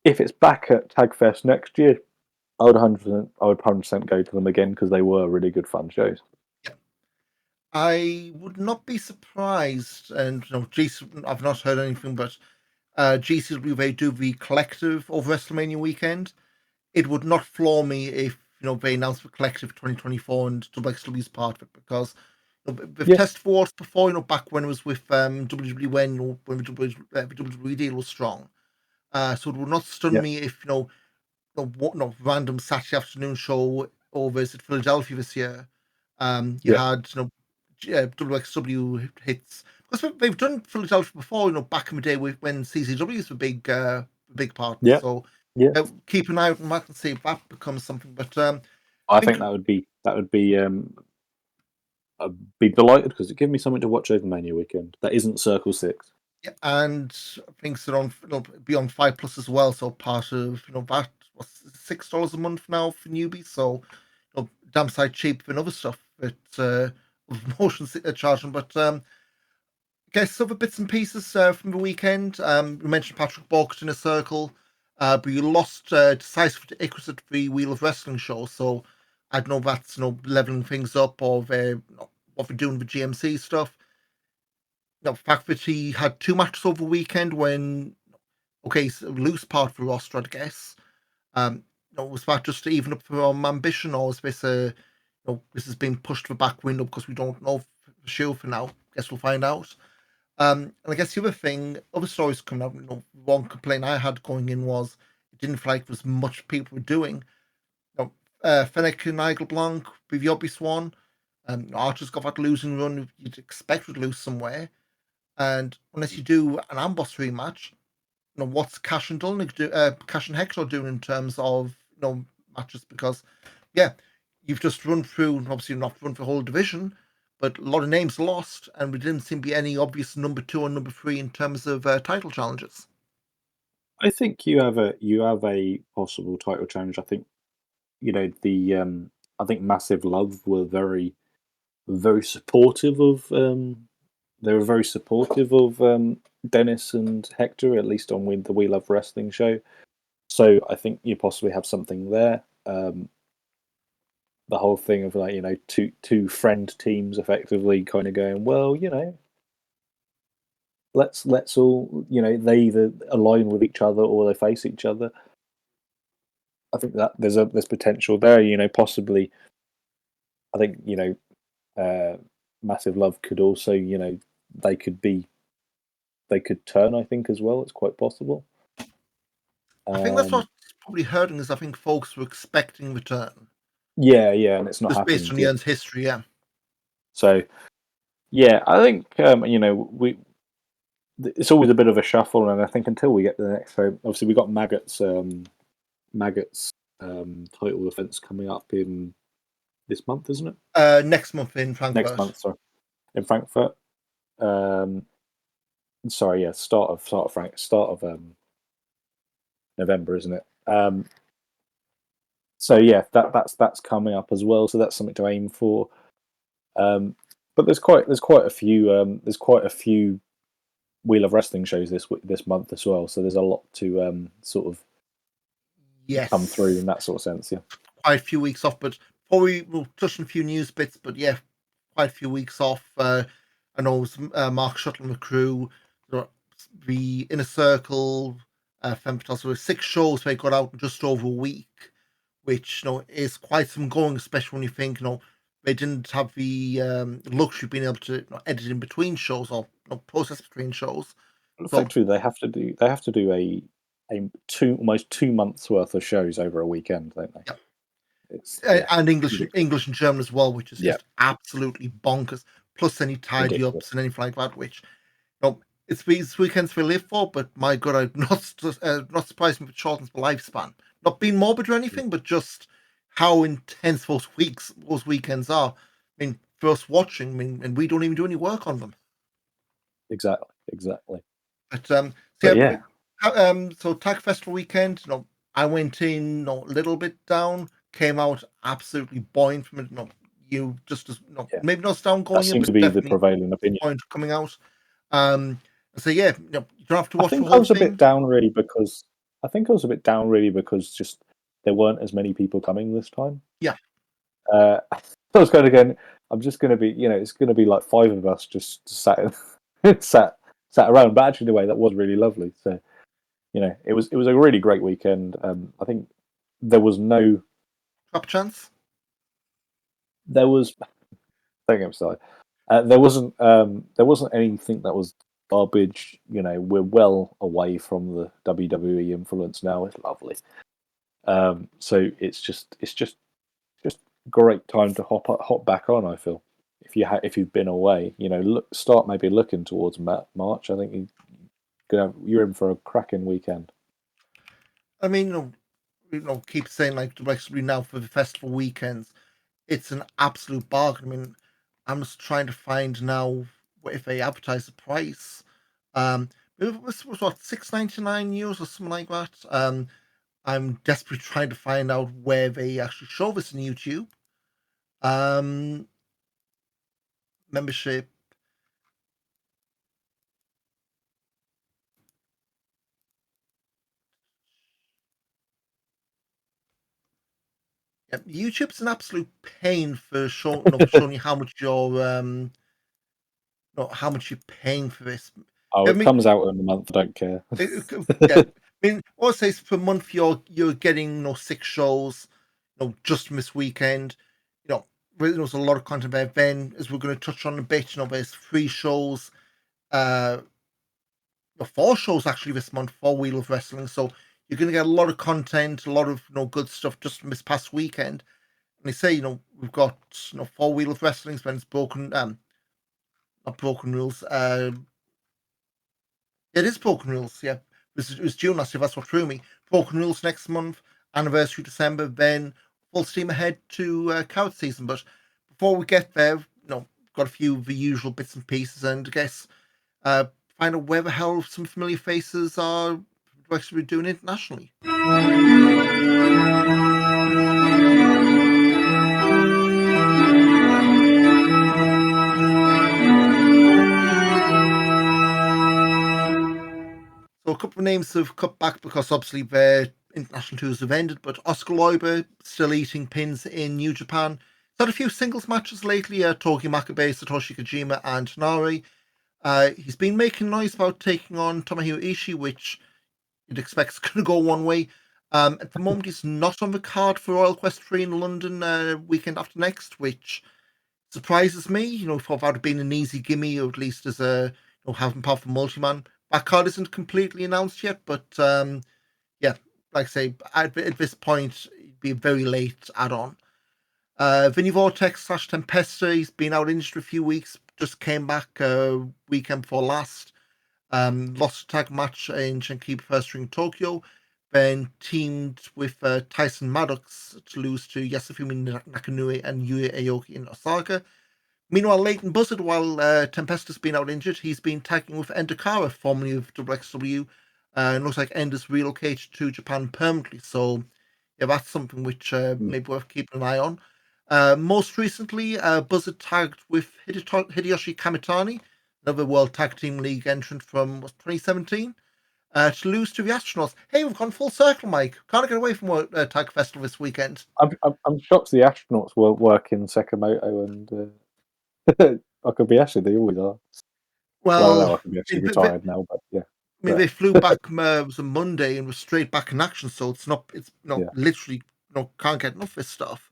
If it's back at Tagfest next year, I would 100% go to them again because they were really good fun shows. Yeah. I would not be surprised, and I've not heard anything, but GCW, they do the collective of WrestleMania weekend. It would not floor me if they announced the collective 2024 and WXW's part of it, because they've tested for us before. Back when it was with WWE, when the WWE deal was strong. So it would not stun me if random Saturday afternoon show over at Philadelphia this year. You had WXW hits, because they've done Philadelphia before. Back in the day when CZW is the big partner. Yeah. So Yeah. keep an eye out on that and see if that becomes something. But I think that would be I'd be delighted because it gave me something to watch over Mania weekend. That isn't Circle 6. yeah, and things that are on be on 5+ as well. So part of that was $6 a month now for newbies. So damn side cheap than other stuff that motion charging. But I guess other bits and pieces from the weekend. You mentioned Patrick Bork in a circle, but you lost decisive to Icarus at the Wheel of Wrestling show. So I don't know if that's leveling things up, or what they're doing with GMC stuff. The fact that he had 2 matches over the weekend, when so loose part of the roster, I guess. Was that just to even up for ambition, or is this this has been pushed to the back window because we don't know for sure for now? Guess we'll find out. And I guess the other thing, other stories coming out. One complaint I had going in was it didn't feel like there was much people were doing. Fennec and Nigel Blanc, with the obvious one. Archer's got that losing run you'd expect would lose somewhere. And unless you do an Amboss rematch, what's Cash and Cash and Hector doing in terms of matches? Because you've just run through, obviously not run for the whole division, but a lot of names lost, and we didn't seem to be any obvious number 2 or number 3 in terms of title challenges. I think you have a possible title challenge. I think I think Massive Love were very, very supportive of they were very supportive of Dennis and Hector, at least on the We Love Wrestling show. So I think you possibly have something there. The whole thing of two friend teams effectively kind of going, well, let's all they either align with each other or they face each other. I think that there's potential there. Possibly, I think Massive Love could also they could turn. I think as well. It's quite possible. I think that's what's probably hurting, is I think folks were expecting return. Yeah, and it's not just happened based on yet. Ian's history. Yeah. So, yeah, I think it's always a bit of a shuffle, and I think until we get to the next show, obviously we got Maggot's title defense coming up in this month, isn't it? Next month in Frankfurt. Next month, sorry, in Frankfurt. Sorry, yeah, start of November, isn't it? So yeah, that's coming up as well. So that's something to aim for. But there's quite a few Wheel of Wrestling shows this month as well. So there's a lot to sort of come through in that sort of sense. Yeah, quite a few weeks off, but before we'll touch on a few news bits. But yeah, quite a few weeks off. I know it was Mark Shuttle and the crew, the Inner Circle, Femtoss. So 6 shows they got out in just over a week, which is quite some going, especially when you think they didn't have the luxury of being able to edit in between shows or process between shows. Effectively, they have to do a almost 2 months worth of shows over a weekend, don't they? Yeah. And English and German as well, which is just absolutely bonkers. plus any tidy Ridiculous. ups and anything like that, which it's weekends we live for. But my God, I'm not surprised if it shortens the lifespan. Not being morbid or anything, but just how intense those weekends are. I mean, for us watching, I mean, and we don't even do any work on them. Exactly. But But yeah, so Tag Festival weekend, I went in, a little bit down, came out absolutely buoyant from it. You just as yeah, maybe not as down that going in, seems to but be the definitely prevailing opinion. buoyant coming out. So yeah, you don't have to I watch the think I whole was a bit thing. down really because just there weren't as many people coming this time. Yeah. I was kind of going. I'm just going to be, it's going to be like 5 of us just sat sat around. But actually, in a way, that was really lovely. So, it was a really great weekend. I think there was no Up chance. there was. Don't get me started. There wasn't anything that was garbage. We're well away from the WWE influence now. It's lovely. So it's just great time to hop back on. I feel if you've been away, start maybe looking towards March. I think you're in for a cracking weekend. I mean, keep saying like directly now for the festival weekends, it's an absolute bargain. I mean, I'm just trying to find now if they advertise the price. It was what €6.99 or something like that. I'm desperately trying to find out where they actually show this on YouTube. Um, Membership. Yeah, YouTube's an absolute pain for showing you how much how much you're paying for this. Oh, I it mean, comes out in a month. I don't care. yeah. I mean, all I say is per month you're getting 6 shows, just from this weekend. There's a lot of content there. Then, as we're going to touch on a bit, there's 3 shows, 4 shows actually this month, 4 Wheel of Wrestling. So you're going to get a lot of content, a lot of good stuff just from this past weekend. And they say, we've got 4 Wheel of Wrestling when it's broken, not broken rules. It is Broken Rules, yeah. It was June last year, that's what threw me. Broken Rules next month, anniversary December, then full steam ahead to Carat season. But before we get there, got a few of the usual bits and pieces, and I guess uh, find out where the hell some familiar faces are actually doing internationally. So a couple of names have cut back because obviously their international tours have ended, but Oscar Loiber still eating pins in New Japan. He's had a few singles matches lately, Togi Makabe, Satoshi Kojima and Tanari. He's been making noise about taking on Tomohiro Ishii, which you'd expect is going to go one way. At the moment, he's not on the card for Royal Quest 3 in London weekend after next, which surprises me. Thought that would have been an easy gimme, or at least as a having part for multi-man. That card isn't completely announced yet, but yeah, like I say, at this point, it'd be a very late add-on. Vinny Vortex / Tempesta, he's been out injured for a few weeks, just came back weekend before last. Lost a tag match in Shankiba First Ring Tokyo, then teamed with Tyson Maddox to lose to Yasufumi Nakanui and Yuya Aoki in Osaka. Meanwhile, Leighton Buzzard, while Tempesta's been out injured, he's been tagging with Endakara, formerly of WXW, and looks like Ender's relocated to Japan permanently. So, yeah, that's something which may be worth keeping an eye on. Most recently, Buzzard tagged with Hideyoshi Kamitani, another World Tag Team League entrant from 2017, to lose to the Astronauts. Hey, we've gone full circle, Mike. Can't get away from Tag Festival this weekend. I'm shocked the Astronauts weren't working Sakamoto and Akabayashi. They always are. Well, I Well, know Akabayashi retired now, but yeah. they flew back. It was a Monday and was straight back in action. So it's not. It's not Yeah. literally. Can't get enough of this stuff.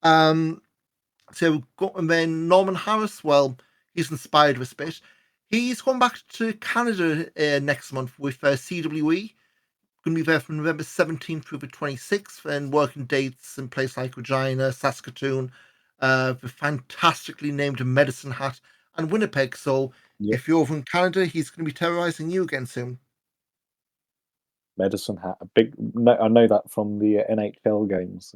So and then Norman Harris. Well, he's inspired this bit. He's going back to Canada next month with CWE. Going to be there from November 17th through the 26th, and working dates in places like Regina, Saskatoon, the fantastically named Medicine Hat, and Winnipeg. So Yep. if you're over in Canada, he's going to be terrorizing you again soon. Medicine Hat, a big. No, I know that from the NHL games.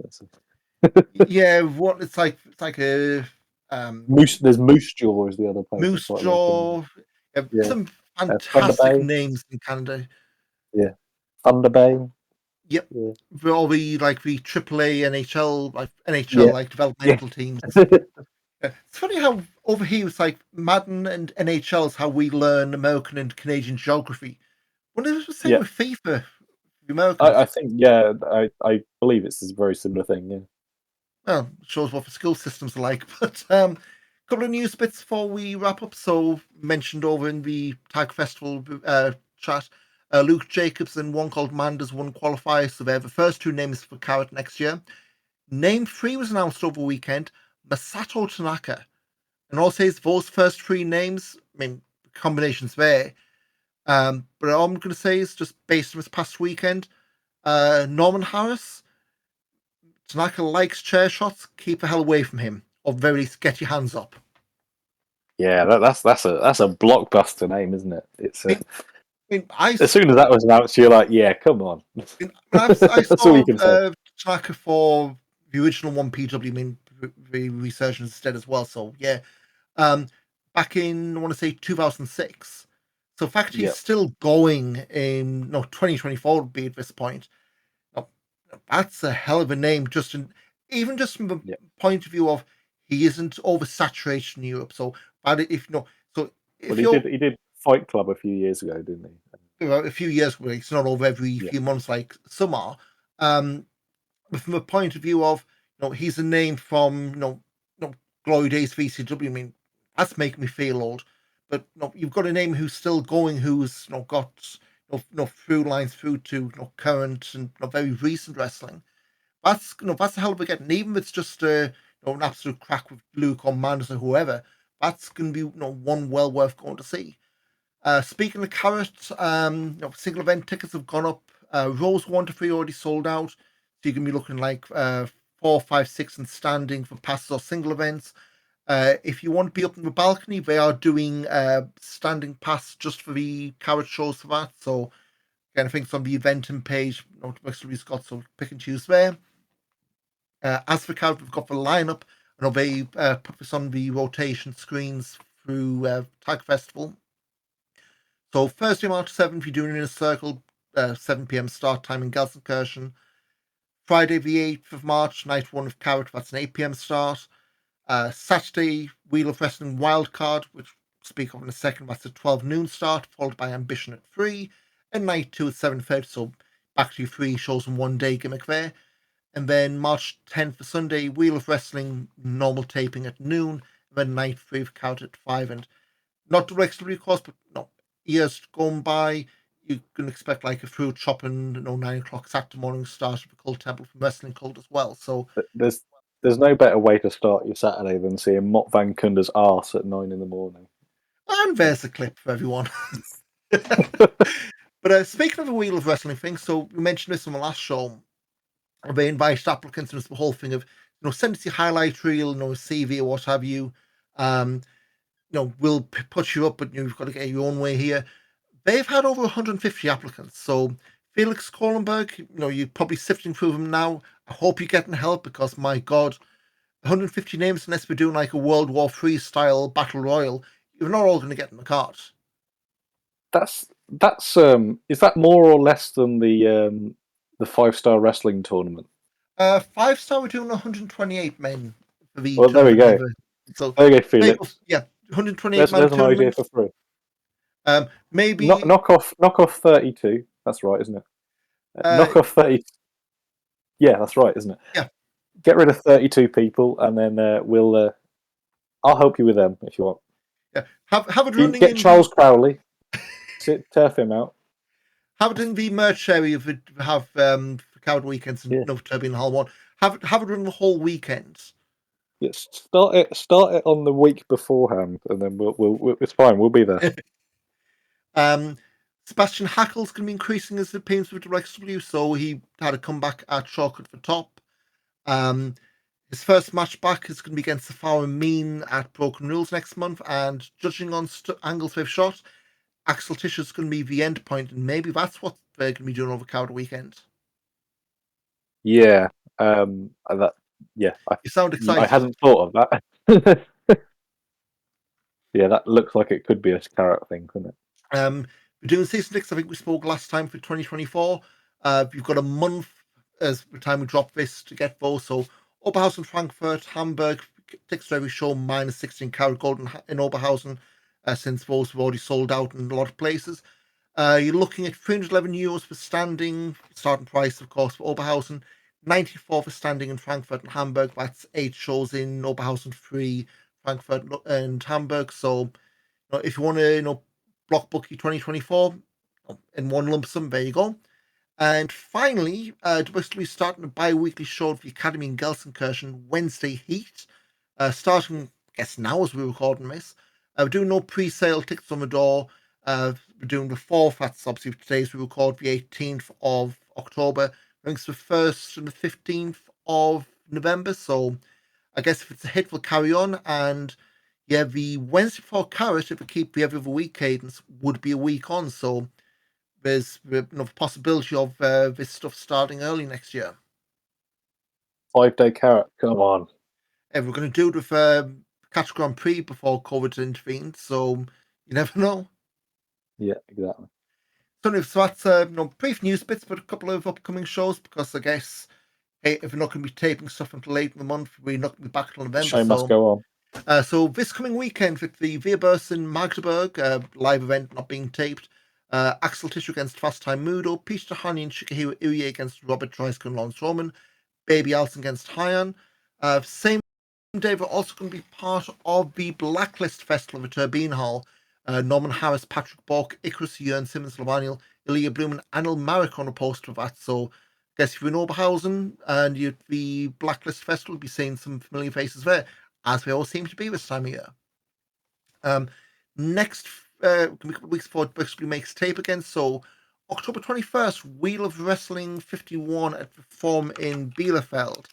Yeah, what it's like a Moose. There's Moose Jaw is the other place that's Moose quite local. Jaw. Yeah, Yeah, some Thunder fantastic Bay. names in Canada. Yeah, Thunder Bay. Yep. Yeah, For all the like the AAA NHL like NHL yeah, like yeah. developmental teams. Yeah. It's funny how over here it's like Madden and NHL is how we learn American and Canadian geography. Wonder if it's the same Yeah. with FIFA for the Americans. I think yeah, I believe it's a very similar thing. Yeah. Well, shows what the school systems are like. But couple of news bits before we wrap up. So mentioned over in the Tag Festival chat, Luke Jacobs and one called Manders won qualifiers. So they're the first two names for Carat next year. Name three was announced over the weekend. Masato Tanaka. And I'll say those first three names, I mean, combinations there. But all I'm going to say is just based on this past weekend, Norman Harris, Tanaka likes chair shots. Keep the hell away from him, or very least get your hands up. Yeah, that's a blockbuster name, isn't it? It's I mean, as soon as that was announced, you're like, yeah, come on. I That's all you saw can say. Tanaka for the original one PW, I mean, the resurgence instead as well. So yeah, um, back in I want to say 2006. So the fact he's Yeah, still going in 2024 would be at this point. Now, that's a hell of a name, even just from the yeah. point of view of he isn't oversaturated in Europe. So, but if no, so Well, if you're he did Fight Club a few years ago, didn't he? a few years ago, it's not over every Yeah, few months like some are. Um, but from a point of view of he's a name from Glory Days VCW. I mean, that's making me feel old. But you've got a name who's still going, who's got through lines through to current and very recent wrestling. That's a hell of a get. And even if it's just an absolute crack with Luke or Manders or whoever, that's going to be one well worth going to see. Speaking of Carrot, single event tickets have gone up. Rose 1 to 3 already sold out. So you can be looking like 4, 5, 6 and standing for passes or single events. If you want to be up in the balcony, they are doing standing pass just for the Carrot shows for that. So again, I think it's on the eventing page. We've got so pick and choose there. As for Carrot, we've got the lineup. I know they put this on the rotation screens through Tag Festival. So Thursday, March 7th, you're doing in a circle, 7 p.m. start time in Gelsenkirchen. Friday, the 8th of March, night one of Carrot, that's an 8 p.m. start. Saturday, Wheel of Wrestling Wildcard, which we'll speak of in a second, that's a 12 noon start, followed by Ambition at 3. And night 2 at 7:30, so back to 3 shows in one day gimmick there. And then March 10th for Sunday, Wheel of Wrestling normal taping at noon. And then night 3 of Carrot at 5. And not directly, of course, but years gone by, you can expect like a fruit chopping, 9 o'clock Saturday morning start of a Cult Temple from Wrestling Cult as well. So there's no better way to start your Saturday than seeing Mott Van Kunder's arse at 9 in the morning. and there's a clip for everyone. But speaking of the Wheel of Wrestling thing, so we mentioned this on the last show. They invited applicants, and it's the whole thing of send us your highlight reel, a CV or what have you. Um, we'll put you up, but you've got to get your own way here. They've had over 150 applicants. So Felix Kohlenberg, you're probably sifting through them now. I hope you're getting help because my God, 150 names unless we're doing like a World War III style battle royal, you're not all going to get in the cart. That's is that more or less than the 5-star wrestling tournament? 5-star, we're doing 128 men for the Well, there we tournament. go. So There you go, Felix. yeah, 128 man There's an idea tournament. for free. Maybe Knock off 32. That's right, isn't it? uh, Knock off 30. Yeah, that's right, isn't it? yeah. Get rid of 32 people, and then we'll. I'll help you with them if you want. Yeah, have it running Get in the Charles Crowley. Turf him out. have it in the merch area. Have for Coward Weekends and Yeah. no Turbine Hall one. Have it run the whole weekend. Yes. Start it on the week beforehand, and then we'll it's fine. We'll be there. Sebastian Hackle's going to be increasing his appearance with the XW, so he had a comeback at Chocolate for Top. His first match back is going to be against Safari Mean at Broken Rules next month, and judging on angles they've shot, Axel Tischer's going to be the end point, and maybe that's what they're going to be doing over Carat weekend. Yeah, that. Yeah, You sound I excited. hadn't thought of that. Yeah, that looks like it could be a Carat thing, couldn't it? We're doing season 6. I think we spoke last time for 2024. You've got a month as the time we drop this to get those. So Oberhausen, Frankfurt, Hamburg, tickets to every show minus 16 Carat Gold in Oberhausen, since those have already sold out in a lot of places. You're looking at €311 for standing, starting price, of course, for Oberhausen, 94 for standing in Frankfurt and Hamburg. That's 8 shows in Oberhausen, 3 Frankfurt and Hamburg. So if you want to, block book your 2024 in one lump sum, there you go. And finally, we're starting a bi-weekly show of the Academy in Gelsenkirchen, Wednesday Heat, starting, I guess, now as we're recording this. We're doing no pre-sale tickets on the door. We're doing the 4th, that's obviously today as we record, the 18th of October. Brings the 1st and the 15th of November, so I guess if it's a hit, we'll carry on. And yeah, the Wednesday before Carat, if we keep the every other week cadence, would be a week on. So there's the possibility of this stuff starting early next year. 5-day Carat, come on. And we're going to do it with Catch Grand Prix before COVID intervened, so you never know. Yeah, exactly. So that's brief news bits, but a couple of upcoming shows, because I guess, hey, if we're not going to be taping stuff until late in the month, we're not going to be back until November. Show must go on. So this coming weekend with the Weerbus in Magdeburg, live event not being taped, Axel Tischer against Fast Time Mudo, Peter Hani and Shikahiro Irie against Robert Dreisker and Lawrence Roman, Baby Alson against Hyan. Same day, we're also going to be part of the Blacklist Festival of the Turbine Hall. Norman Harris, Patrick Bork, Icarus, Jörn Simmons, Levaniel, Ilya Bloom, and Anil Marek on a poster of that. So I guess if you're in Oberhausen and you're at the Blacklist Festival, you'll be seeing some familiar faces there, as they all seem to be this time of year. Next weeks before it basically makes tape again. So October 21st, Wheel of Wrestling 51 at the Forum in Bielefeld.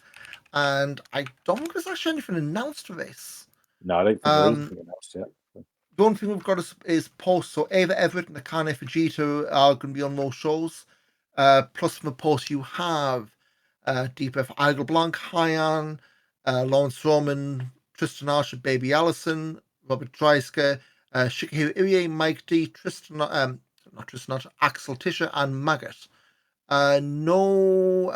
And I don't think there's actually anything announced for this. No, I don't think there is anything announced yet. The only thing we've got is posts. So Ava Everett and Akane Fujita are going to be on those shows. Plus from the posts you have Deep F. Igel Blanc, Hyan, Lawrence Roman, Tristan Archer, Baby Allison, Robert Dreisker, Shikahiro Irie, Mike D, not Tristan Archer, Axel Tischer, and Maggot. No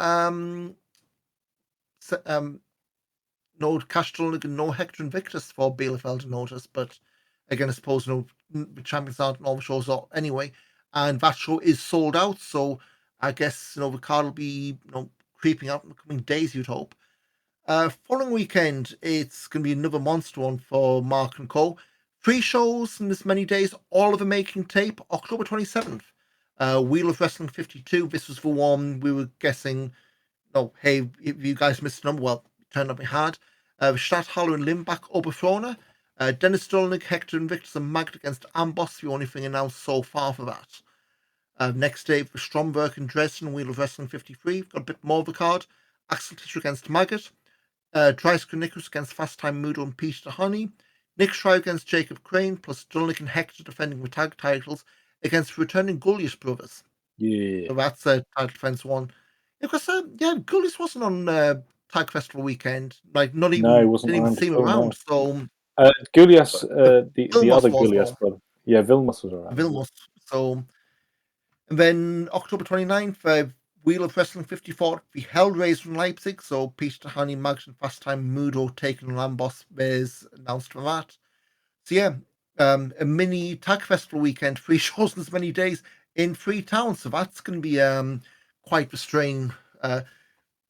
Castrol, no Hector Invictus for Bielefeld to notice, but again, I suppose the champions aren't in all the shows anyway, and that show is sold out. So I guess the card will be creeping up in the coming days. You'd hope. Following weekend, it's going to be another monster one for Mark and Co. 3 shows in this many days, all of them making tape. October 27th, Wheel of Wrestling 52. This was the one we were guessing. No, hey, if you guys missed the number, well, it turned out we had. Stadthalle and Limbach, Oberfrona. Dennis Dolnick, Hector Invictus, and Magd against Amboss, the only thing announced so far for that. Next day, for Stromberg and Dresden, Wheel of Wrestling 53. We've got a bit more of a card. Axel Tischer against Maggot. Dreisker Nicholas against Fast Time Mudo and Peter Honey. Nick Schreier against Jacob Crane, plus Dolnick and Hector defending the tag titles against returning Gullius brothers. Yeah. So that's a title defense one. Because Gullius wasn't on Tag Festival weekend. Like not even wasn't didn't even see him around. No. So Gullius, the other was Gullius brother. Yeah, Vilmos was around. Vilmos. So and then October 29th, Wheel of Wrestling 54, the Hellraiser in Leipzig. So Peter Hani, Max and Fast Time Mudo taking on Amboss is announced for that. So yeah, a mini Tag Festival weekend, 3 shows in as many days in 3 towns. So that's going to be quite the strain.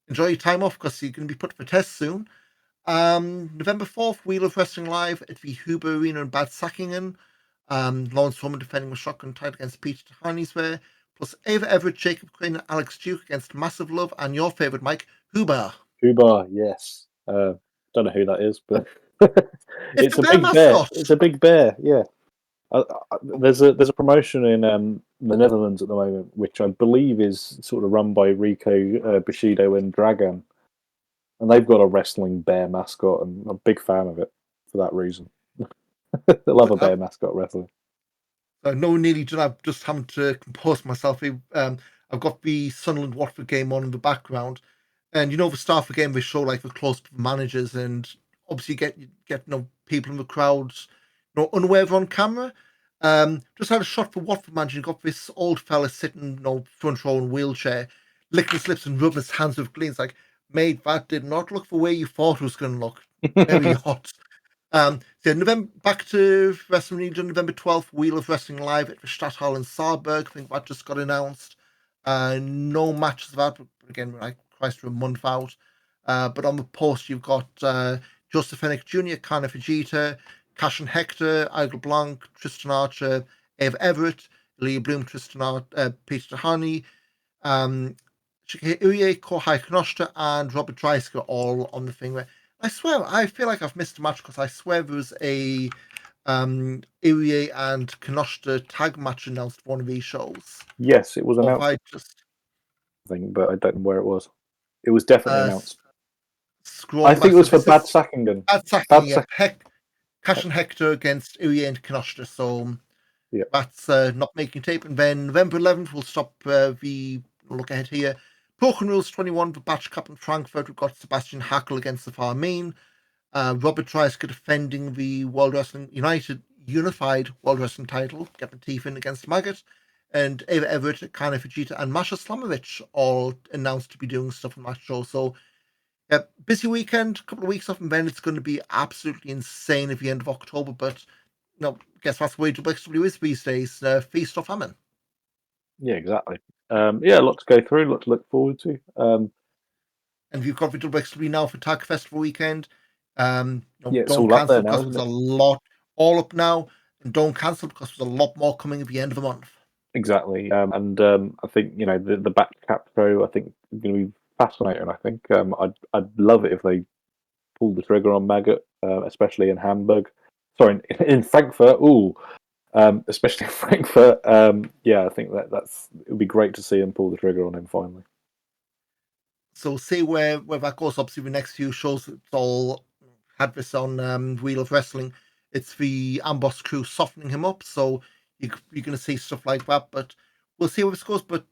Enjoy your time off because you're going to be put for test soon. November 4th, Wheel of Wrestling Live at the Huber Arena in Bad Sackingen. Lawrence Roman defending with shotgun title against Peter Tahani's there. Plus Ava Everett, Jacob Crane, and Alex Duke against Massive Love and your favourite Mike, Huber. Huber, yes. Don't know who that is, but it's a big bear. It's a big bear, yeah. There's a promotion in the Netherlands at the moment, which I believe is sort of run by Rico Bushido and Dragan. And they've got a wrestling bear mascot, and I'm a big fan of it for that reason. I love a bear mascot wrestling. No, nearly done. I'm just having to compose myself. I've got the Sunderland Watford game on in the background, and the start of the game they show like the close to the managers, and obviously get people in the crowds, unaware they're on camera. Just had a shot for Watford manager. You got this old fella sitting, front row in a wheelchair, licking his lips and rubbing his hands with glee. It's like, mate, that did not look the way you thought it was going to look. Very hot. So November, back to Wrestling Region, November 12th, Wheel of Wrestling Live at the Stadthalle in Saarburg. I think that just got announced. No matches of that, but again, like Christ, we're a month out. But on the post, you've got Joseph Fennick Jr., Kana Fujita, Cash and Hector, Igel Blanc, Tristan Archer, Eve Everett, Leah Bloom, Peter Honey, Uye, Kohai Knostra, and Robert Dreisker all on the thing. Where I swear, I feel like I've missed a match because I swear there was a Uye and Knostra tag match announced for one of these shows. Yes, it was Or announced. I just But I don't know where it was. It was definitely announced. I think it was for Bad Sackingen. Bad Sackingen, yeah. Cash and Hector against Uye and Knostra. So yeah, that's not making tape. And then November 11th, we'll stop look ahead here. Broken Rules 21 for Batch Cup in Frankfurt. We've got Sebastian Hackel against the Farmeen. Robert Dreisker defending the World Wrestling Unified World Wrestling title, getting teeth in against Maggot. And Ava Everett, Kana Fujita, and Masha Slamovich all announced to be doing stuff on that show. So, busy weekend, couple of weeks off, and then it's going to be absolutely insane at the end of October. But, I guess that's the way WXW is these days. Feast or famine. Yeah, exactly. A lot to go through, a lot to look forward to. And you've got the WXW now for Tag Festival weekend. It's don't all up there cancel now, because there's a lot all up now, and don't cancel because there's a lot more coming at the end of the month. Exactly, I think the back cap show I think is going to be fascinating. I think I'd love it if they pulled the trigger on Maggot, especially in Hamburg. Sorry, in Frankfurt. Ooh, especially in Frankfurt. I think that's it would be great to see them pull the trigger on him finally. So see where that goes. Obviously, the next few shows, it's all had this on Wheel of Wrestling. It's the Amboss crew softening him up, so you're going to see stuff like that. But we'll see where this goes. But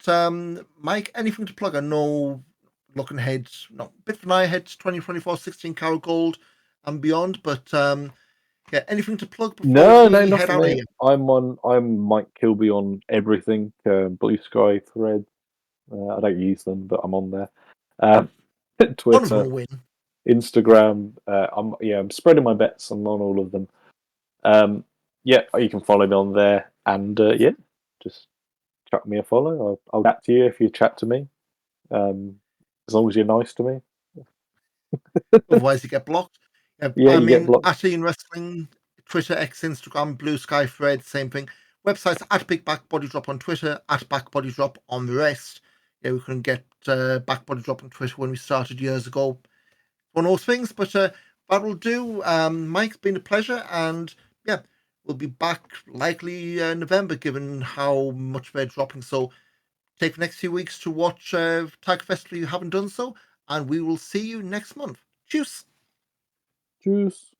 Mike, anything to plug? I know looking ahead, bit of an eye ahead to 2024, 16 Carat Gold and beyond. But anything to plug before No, we not head for out me. of here? I'm Mike Kilby on everything. Blue Sky, Thread. I don't use them, but I'm on there. None of them Twitter, will win. Instagram. I'm spreading my bets. I'm on all of them. You can follow me on there, and just chuck me a follow. I'll chat to you if you chat to me. As long as you're nice to me. Otherwise, you get blocked. You get blocked. At Ian Wrestling, Twitter, X, Instagram, Blue Sky, Thread, same thing. Websites at Big Back Body Drop on Twitter, at Back Body Drop on the rest. We couldn't get Back Body Drop on Twitter when we started years ago. One of those things, but that'll do. Mike, it's been a pleasure, and we'll be back likely November, given how much they're dropping. So take the next few weeks to watch Tag Festival if you haven't done so, and we will see you next month. Cheers. Cheers.